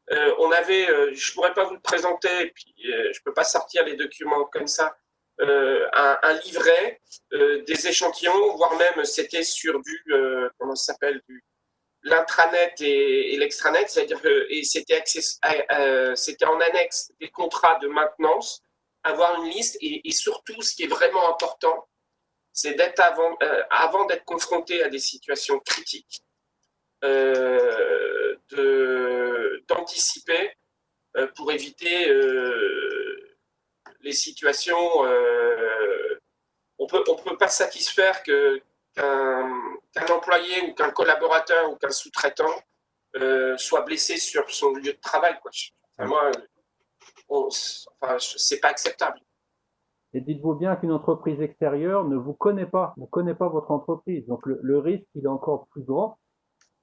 Je ne pourrais pas vous le présenter, et puis je ne peux pas sortir les documents comme ça. Un livret, des échantillons, voire même c'était sur comment ça s'appelle, l'intranet et l'extranet, c'est-à-dire que c'était en annexe des contrats de maintenance, avoir une liste et surtout ce qui est vraiment important, c'est d'être avant d'être confronté à des situations critiques, d'anticiper pour éviter les situations. On peut pas satisfaire qu'un employé ou qu'un collaborateur ou qu'un sous-traitant soit blessé sur son lieu de travail, quoi. Enfin, moi, c'est pas acceptable. Et dites-vous bien qu'une entreprise extérieure ne connaît pas votre entreprise. Donc le risque, il est encore plus grand.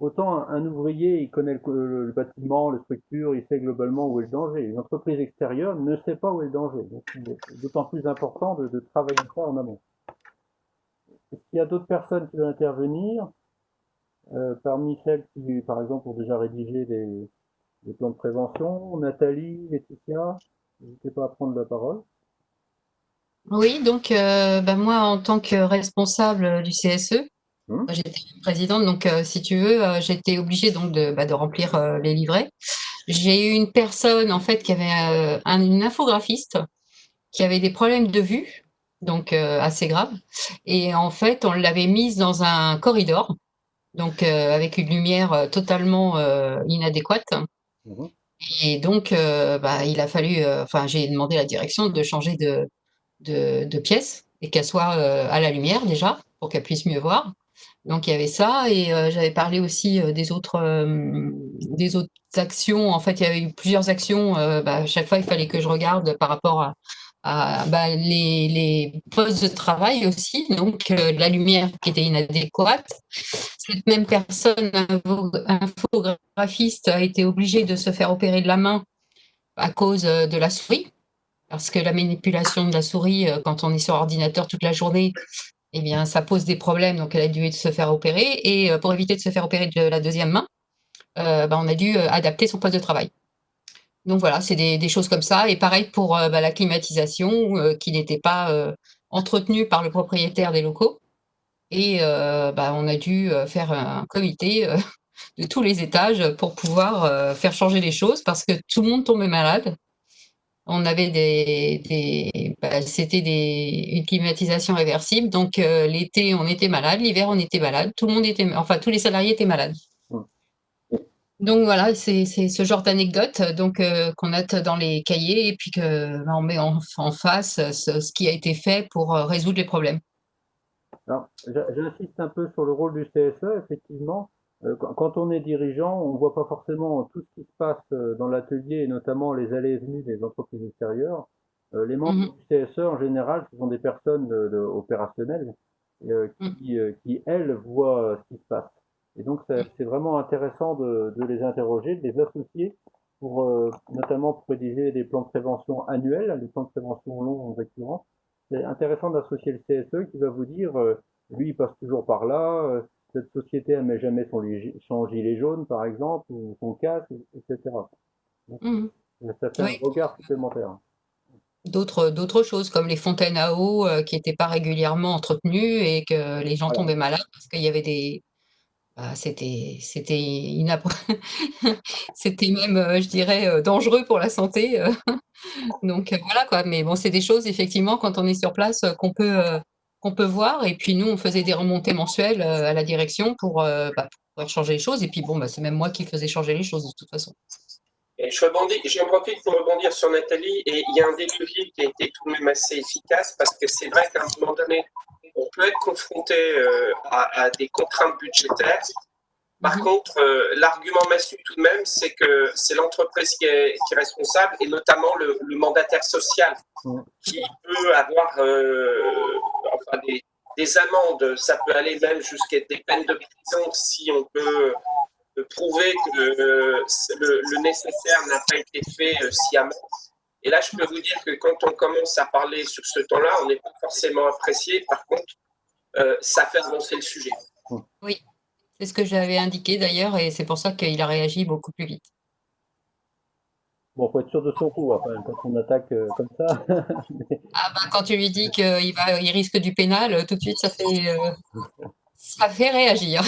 Autant un ouvrier, il connaît le bâtiment, la structure, il sait globalement où est le danger. Une entreprise extérieure ne sait pas où est le danger. Donc il est d'autant plus important de travailler ça en amont. Est-ce qu'il y a d'autres personnes qui veulent intervenir parmi celles qui, par exemple, ont déjà rédigé des plans de prévention? Nathalie, Laetitia, N'hésitez pas à prendre la parole. Oui, donc moi, en tant que responsable du CSE, Hum, j'étais présidente, donc si tu veux, j'étais obligée donc de remplir les livrets. J'ai eu une personne en fait qui avait une infographiste qui avait des problèmes de vue, donc assez graves, et en fait on l'avait mise dans un corridor, donc avec une lumière totalement inadéquate. mhm. Et donc il a fallu, enfin j'ai demandé à la direction de changer de pièce et qu'elle soit à la lumière déjà pour qu'elle puisse mieux voir. Donc il y avait ça et j'avais parlé aussi des autres actions. En fait, il y avait eu plusieurs actions. À chaque fois, il fallait que je regarde par rapport à les postes de travail aussi. Donc la lumière qui était inadéquate. Cette même personne, infographiste, a été obligée de se faire opérer de la main à cause de la souris. Parce que la manipulation de la souris, quand on est sur ordinateur toute la journée, eh bien, ça pose des problèmes. Donc, elle a dû se faire opérer. Et pour éviter de se faire opérer de la deuxième main, on a dû adapter son poste de travail. Donc, voilà, c'est des choses comme ça. Et pareil pour la climatisation, qui n'était pas entretenue par le propriétaire des locaux. Et on a dû faire un comité de tous les étages pour pouvoir faire changer les choses parce que tout le monde tombait malade. On avait c'était une climatisation réversible, donc l'été on était malade, l'hiver on était malade, tout le monde était, enfin tous les salariés étaient malades. Hum. Donc voilà, c'est ce genre d'anecdote donc qu'on note dans les cahiers et puis que on met en face ce qui a été fait pour résoudre les problèmes. Alors, j'insiste un peu sur le rôle du CSE. Effectivement, quand on est dirigeant, on ne voit pas forcément tout ce qui se passe dans l'atelier et notamment les allées et venues des entreprises extérieures. Les membres Mhm. du CSE, en général, ce sont des personnes opérationnelles Mhm. qui, elles, voient ce qui se passe. Et donc, c'est vraiment intéressant de les interroger, de les associer pour notamment pour rédiger des plans de prévention annuels, les plans de prévention longs récurrents. C'est intéressant d'associer le CSE qui va vous dire, lui, il passe toujours par là, cette société, elle met jamais son gilet jaune, par exemple, ou son casque, etc. Donc, Mhm. ça fait un Oui. regard supplémentaire. D'autres choses comme les fontaines à eau qui n'étaient pas régulièrement entretenues et que les gens Voilà. tombaient malades parce qu'il y avait c'était c'était même, je dirais, dangereux pour la santé. Donc voilà quoi. Mais bon, c'est des choses effectivement quand on est sur place qu'on peut voir. Et puis nous, on faisait des remontées mensuelles à la direction pour faire changer les choses. Et puis bon, c'est même moi qui faisais changer les choses de toute façon. Et j'en profite pour rebondir sur Nathalie, et il y a un des leviers qui a été tout de même assez efficace, parce que c'est vrai qu'à un moment donné, on peut être confronté à des contraintes budgétaires. Par Mhm. contre, l'argument massue tout de même, c'est que c'est l'entreprise qui est responsable, et notamment le mandataire social, Mm. qui peut avoir enfin, des amendes. Ça peut aller même jusqu'à des peines de prison si on peut prouver que le nécessaire n'a pas été fait sciemment. Et là, je peux vous dire que quand on commence à parler sur ce temps-là, on n'est pas forcément apprécié. Par contre, ça fait avancer le sujet. Mm. Oui, c'est ce que j'avais indiqué d'ailleurs, et c'est pour ça qu'il a réagi beaucoup plus vite. Bon, faut être sûr de son coup, hein, quand même, quand on attaque comme ça. Ah quand tu lui dis il risque du pénal, tout de suite ça fait réagir.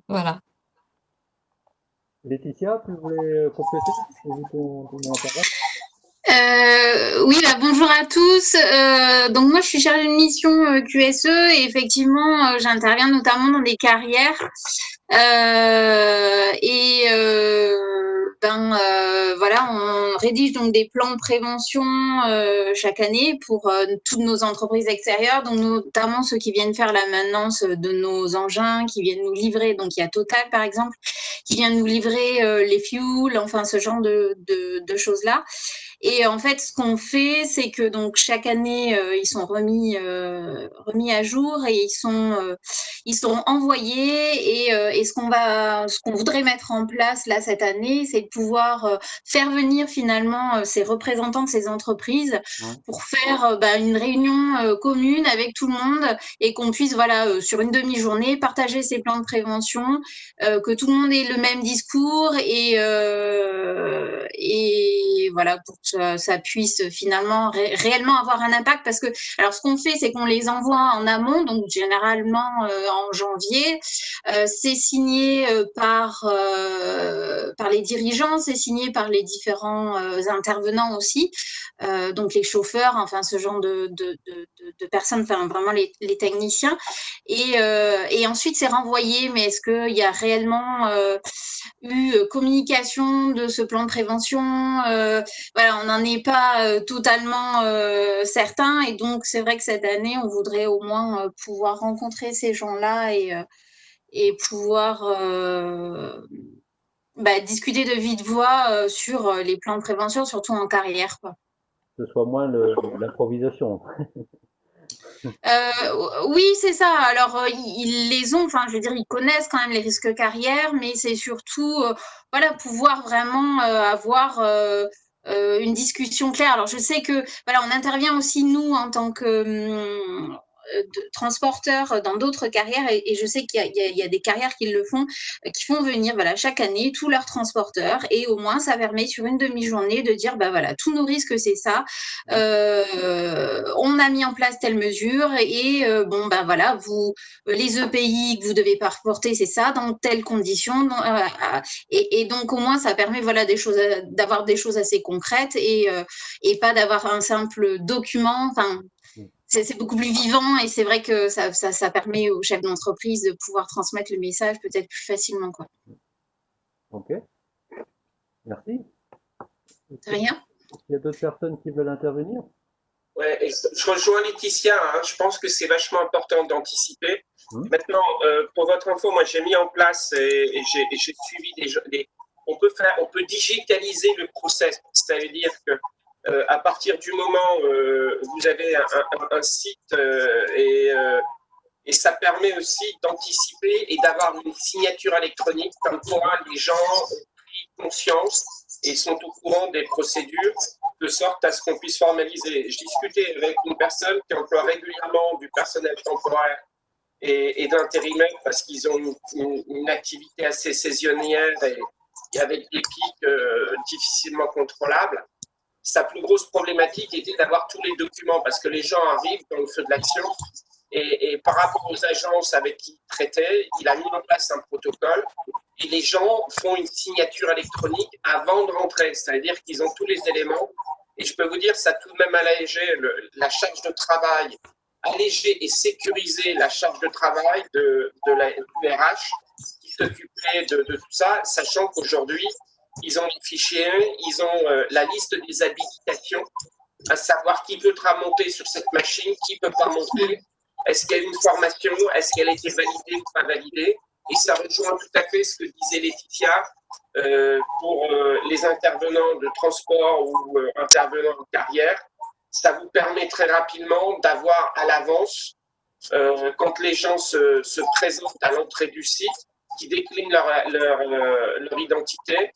Voilà. Laetitia, tu voulais compléter? J'ai vu ton main apparaître. Oui, bonjour à tous. Donc moi, je suis chargée de mission QSE et effectivement, j'interviens notamment dans des carrières. Voilà, on rédige donc des plans de prévention chaque année pour toutes nos entreprises extérieures, donc notamment ceux qui viennent faire la maintenance de nos engins, qui viennent nous livrer. Donc il y a Total par exemple, qui vient nous livrer les fuels, enfin ce genre de choses-là. Et en fait, ce qu'on fait, c'est que donc chaque année, ils sont remis à jour et ils sont envoyés. Et ce qu'on voudrait mettre en place là cette année, c'est de pouvoir faire venir finalement ces représentants de ces entreprises Ouais. pour faire une réunion commune avec tout le monde et qu'on puisse voilà sur une demi-journée partager ces plans de prévention, que tout le monde ait le même discours et voilà pour ça puisse finalement réellement avoir un impact. Parce que, alors, ce qu'on fait, c'est qu'on les envoie en amont, donc généralement en janvier. C'est signé par les dirigeants, c'est signé par les différents intervenants aussi, donc les chauffeurs, enfin ce genre de personnes, enfin vraiment les techniciens. Et ensuite, c'est renvoyé. Mais est-ce qu'il y a réellement eu communication de ce plan de prévention? Voilà, on n'en est pas totalement certain. Et donc, c'est vrai que cette année, on voudrait au moins pouvoir rencontrer ces gens-là et pouvoir discuter de vive voix sur les plans de prévention, surtout en carrière, quoi. Que ce soit moins l'improvisation. Oui, c'est ça. Alors, ils les ont, enfin, je veux dire, ils connaissent quand même les risques carrières, mais c'est surtout, voilà, pouvoir vraiment avoir une discussion claire. Alors, je sais que, voilà, on intervient aussi, nous, en tant que transporteurs dans d'autres carrières, et je sais qu'il y a des carrières qui le font, qui font venir, voilà, chaque année tous leurs transporteurs, et au moins, ça permet sur une demi-journée de dire, bah voilà, tous nos risques, c'est ça. On a mis en place telle mesure et bon ben voilà, vous les EPI que vous devez pas reporter, c'est ça, dans telles conditions. Et donc au moins ça permet voilà d'avoir des choses assez concrètes et pas d'avoir un simple document. Enfin, c'est beaucoup plus vivant, et c'est vrai que ça permet aux chefs d'entreprise de pouvoir transmettre le message peut-être plus facilement, quoi. Ok, merci. C'est rien. Il y a d'autres personnes qui veulent intervenir? Ouais, et je rejoins Laetitia, hein, je pense que c'est vachement important d'anticiper. Maintenant, pour votre info, moi j'ai mis en place et j'ai suivi on peut digitaliser le process. Ça veut dire que à partir du moment où vous avez un site et ça permet aussi d'anticiper et d'avoir une signature électronique, comme quoi les gens ont pris conscience et sont au courant des procédures, de sorte à ce qu'on puisse formaliser. Je discutais avec une personne qui emploie régulièrement du personnel temporaire et d'intérimaires parce qu'ils ont une activité assez saisonnière et avec des pics difficilement contrôlables. Sa plus grosse problématique était d'avoir tous les documents parce que les gens arrivent dans le feu de l'action et par rapport aux agences avec qui il traitait, il a mis en place un protocole et les gens font une signature électronique avant de rentrer, c'est-à-dire qu'ils ont tous les éléments. Et je peux vous dire, ça a tout de même allégé la charge de travail, allégé et sécurisé la charge de travail du RH qui s'occupait de tout ça, sachant qu'aujourd'hui, ils ont les fichiers, ils ont la liste des habilitations, à savoir qui peut monter sur cette machine, qui ne peut pas monter. Est-ce qu'il y a une formation? Est-ce qu'elle a été validée ou pas validée? Et ça rejoint tout à fait ce que disait Laetitia pour les intervenants de transport ou intervenants en carrière. Ça vous permet très rapidement d'avoir à l'avance, quand les gens se présentent à l'entrée du site, qui déclinent leur identité,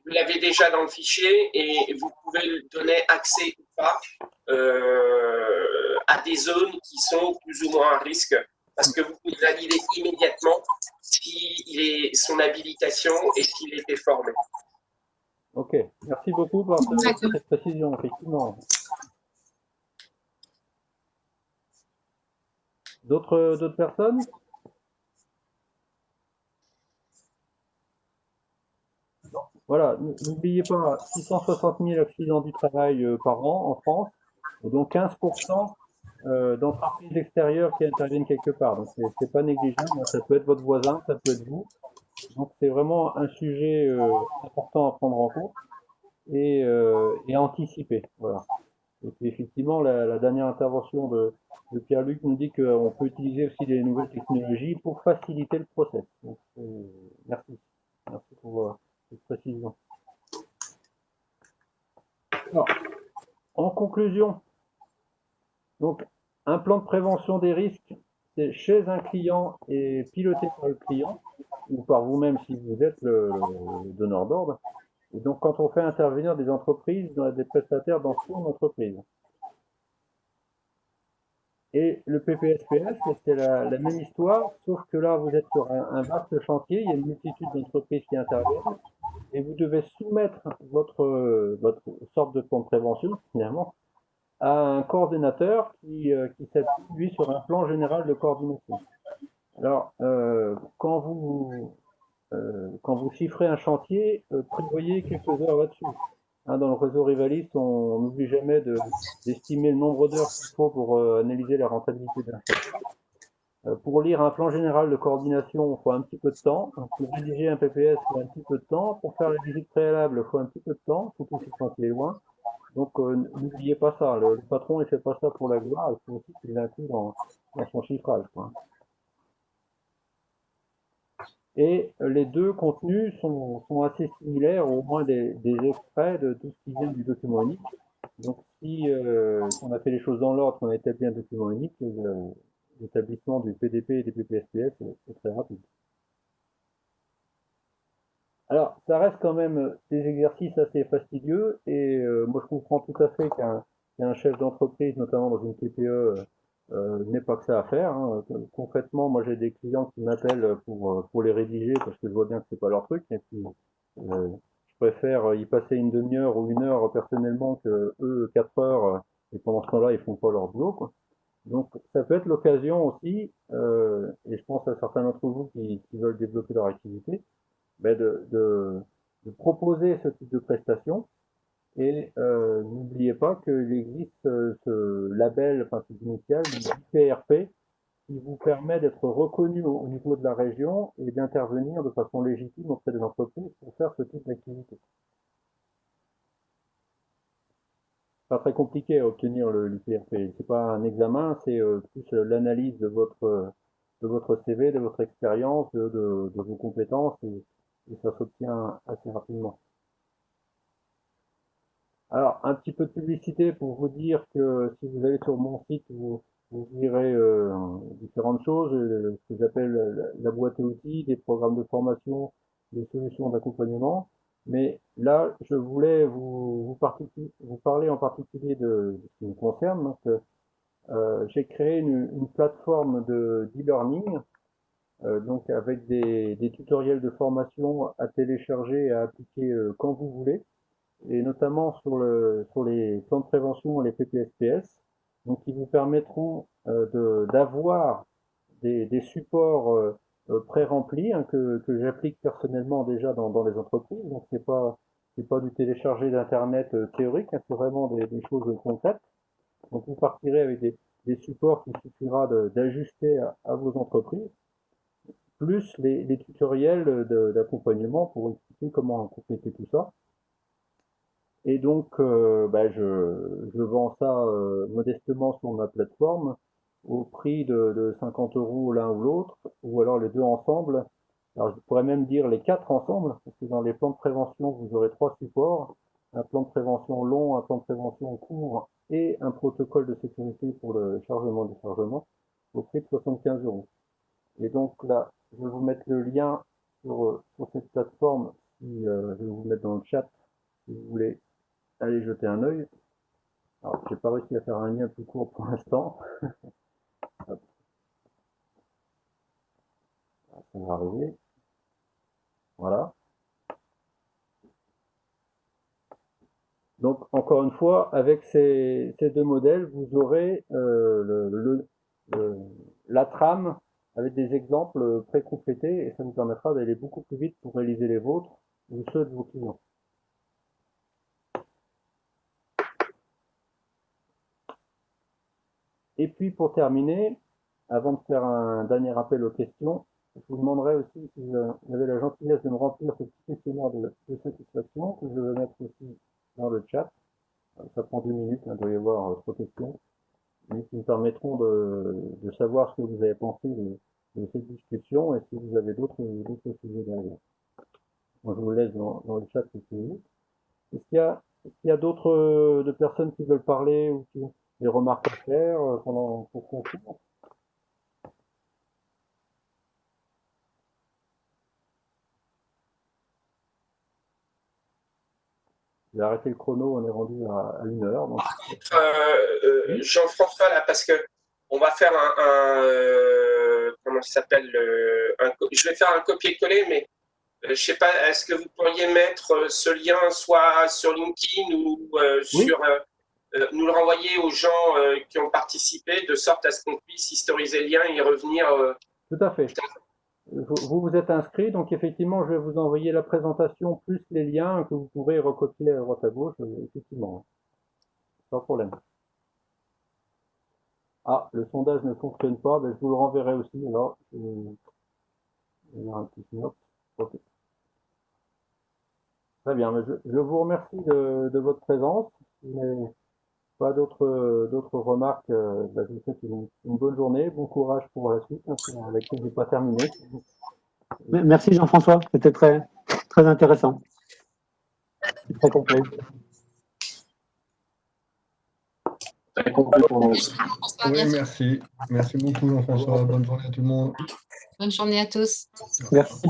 vous l'avez déjà dans le fichier et vous pouvez donner accès ou pas à des zones qui sont plus ou moins à risque, parce que vous pouvez valider immédiatement son habilitation et s'il était formé. Ok, merci beaucoup pour cette précision, effectivement. D'autres personnes? Voilà, n'oubliez pas, 660 000 accidents du travail par an en France, et donc 15% d'entreprises extérieures qui interviennent quelque part. Donc c'est pas négligeable, ça peut être votre voisin, ça peut être vous. Donc c'est vraiment un sujet important à prendre en compte et à anticiper. Voilà. Et puis effectivement, la dernière intervention de Pierre-Luc nous dit qu'on peut utiliser aussi des nouvelles technologies pour faciliter le process. Donc, merci. Merci pour cette précision. Alors, en conclusion, donc, un plan de prévention des risques, c'est chez un client et piloté par le client, ou par vous-même si vous êtes le donneur d'ordre. Et donc, quand on fait intervenir des entreprises, des prestataires dans son entreprise. Et le PPSPS, c'est la même histoire, sauf que là, vous êtes sur un vaste chantier, il y a une multitude d'entreprises qui interviennent, et vous devez soumettre votre sorte de plan de prévention, finalement, à un coordinateur qui s'appuie, lui, sur un plan général de coordination. Alors, quand vous chiffrez un chantier, prévoyez quelques heures là-dessus. Hein, dans le réseau Rivalis, on n'oublie jamais d'estimer le nombre d'heures qu'il faut pour analyser la rentabilité d'un chantier. Pour lire un plan général de coordination, il faut un petit peu de temps. Pour rédiger un PPS, il faut un petit peu de temps. Pour faire les visites préalables, il faut un petit peu de temps, surtout si le chantier est loin. Donc, n'oubliez pas ça. Le patron, il fait pas ça pour la gloire. Il faut aussi qu'il l'inclue dans son chiffrage, quoi. Et les deux contenus sont assez similaires, au moins des extraits de tout ce qui vient du document unique. Donc, si on a fait les choses dans l'ordre, qu'on a établi un document unique, l'établissement du PDP et des PPSPS est très rapide. Alors, ça reste quand même des exercices assez fastidieux, et moi je comprends tout à fait qu'un chef d'entreprise, notamment dans une TPE, n'ait pas que ça à faire. Hein. Concrètement, moi j'ai des clients qui m'appellent pour les rédiger parce que je vois bien que c'est pas leur truc, et puis je préfère y passer une demi-heure ou une heure personnellement que eux 4 heures, et pendant ce temps-là ils font pas leur boulot, quoi. Donc ça peut être l'occasion aussi, et je pense à certains d'entre vous qui veulent développer leur activité, ben de proposer ce type de prestation. Et n'oubliez pas qu'il existe ce label, enfin cette initiale, IPRP, qui vous permet d'être reconnu au niveau de la région et d'intervenir de façon légitime auprès des entreprises pour faire ce type d'activité. Pas très compliqué à obtenir l'IPRP. C'est pas un examen, c'est plus l'analyse de votre CV, de votre expérience, de vos compétences, et ça s'obtient assez rapidement. Alors, un petit peu de publicité pour vous dire que si vous allez sur mon site, vous verrez différentes choses, ce que j'appelle la boîte à outils, des programmes de formation, des solutions d'accompagnement. Mais là, je voulais vous parler en particulier de ce qui me concerne. Donc, j'ai créé une plateforme d'e-learning, donc avec des tutoriels de formation à télécharger et à appliquer quand vous voulez, et notamment sur les plans de prévention et les PPSPS, donc qui vous permettront d'avoir des supports pré-remplis, hein, que j'applique personnellement déjà dans les entreprises. Donc c'est pas du téléchargé d'internet théorique, hein, c'est vraiment des choses concrètes. Donc vous partirez avec des supports qu'il suffira d'ajuster à vos entreprises, plus les tutoriels d'accompagnement pour expliquer comment compléter tout ça. Et donc, bah, je vends ça modestement sur ma plateforme au prix de 50 euros l'un ou l'autre, ou alors les deux ensemble. Alors, je pourrais même dire les quatre ensemble, parce que dans les plans de prévention, vous aurez 3 supports. Un plan de prévention long, un plan de prévention court et un protocole de sécurité pour le chargement et déchargement au prix de 75 euros. Et donc là, je vais vous mettre le lien sur cette plateforme, je vais vous le mettre dans le chat si vous voulez aller jeter un œil. Alors, j'ai pas réussi à faire un lien plus court pour l'instant. Ça va arriver. Voilà. Donc, encore une fois, avec ces deux modèles, vous aurez la trame avec des exemples pré-complétés, et ça vous permettra d'aller beaucoup plus vite pour réaliser les vôtres ou ceux de vos clients. Et puis pour terminer, avant de faire un dernier appel aux questions, je vous demanderai aussi si vous avez la gentillesse de me remplir ce petit questionnaire de satisfaction que je vais mettre aussi dans le chat. Ça prend 2 minutes, il doit y avoir 3 questions, mais qui me permettront de savoir ce que vous avez pensé de cette discussion et si vous avez d'autres sujets derrière. Moi, je vous laisse dans le chat quelques minutes. Est-ce qu'il y a d'autres de personnes qui veulent parler ou qui ont des remarques à faire pour conclure? Je vais arrêter le chrono, on est rendu à 1 heure. Donc... Jean-François, là, parce que on va faire comment ça s'appelle je vais faire un copier-coller, mais Je ne sais pas, est-ce que vous pourriez mettre ce lien soit sur LinkedIn ou nous le renvoyer aux gens qui ont participé, de sorte à ce qu'on puisse historiser le lien et y revenir. Tout à fait. Vous êtes inscrit, donc effectivement, je vais vous envoyer la présentation plus les liens que vous pourrez recopier à droite à gauche, effectivement. Sans problème. Ah, le sondage ne fonctionne pas, ben, je vous le renverrai aussi. Alors, je vais faire un petit note. Ok. Très bien, mais je vous remercie de votre présence. Si vous n'avez pas d'autres remarques, ben, je vous souhaite une bonne journée, bon courage pour la suite, hein, avec qui je n'ai pas terminé. Merci Jean-François, c'était très, très intéressant. Très complet. Très complet pour nous. François, Oui, merci. merci. Merci beaucoup Jean-François. Bonne journée à tout le monde. Bonne journée à tous. Merci.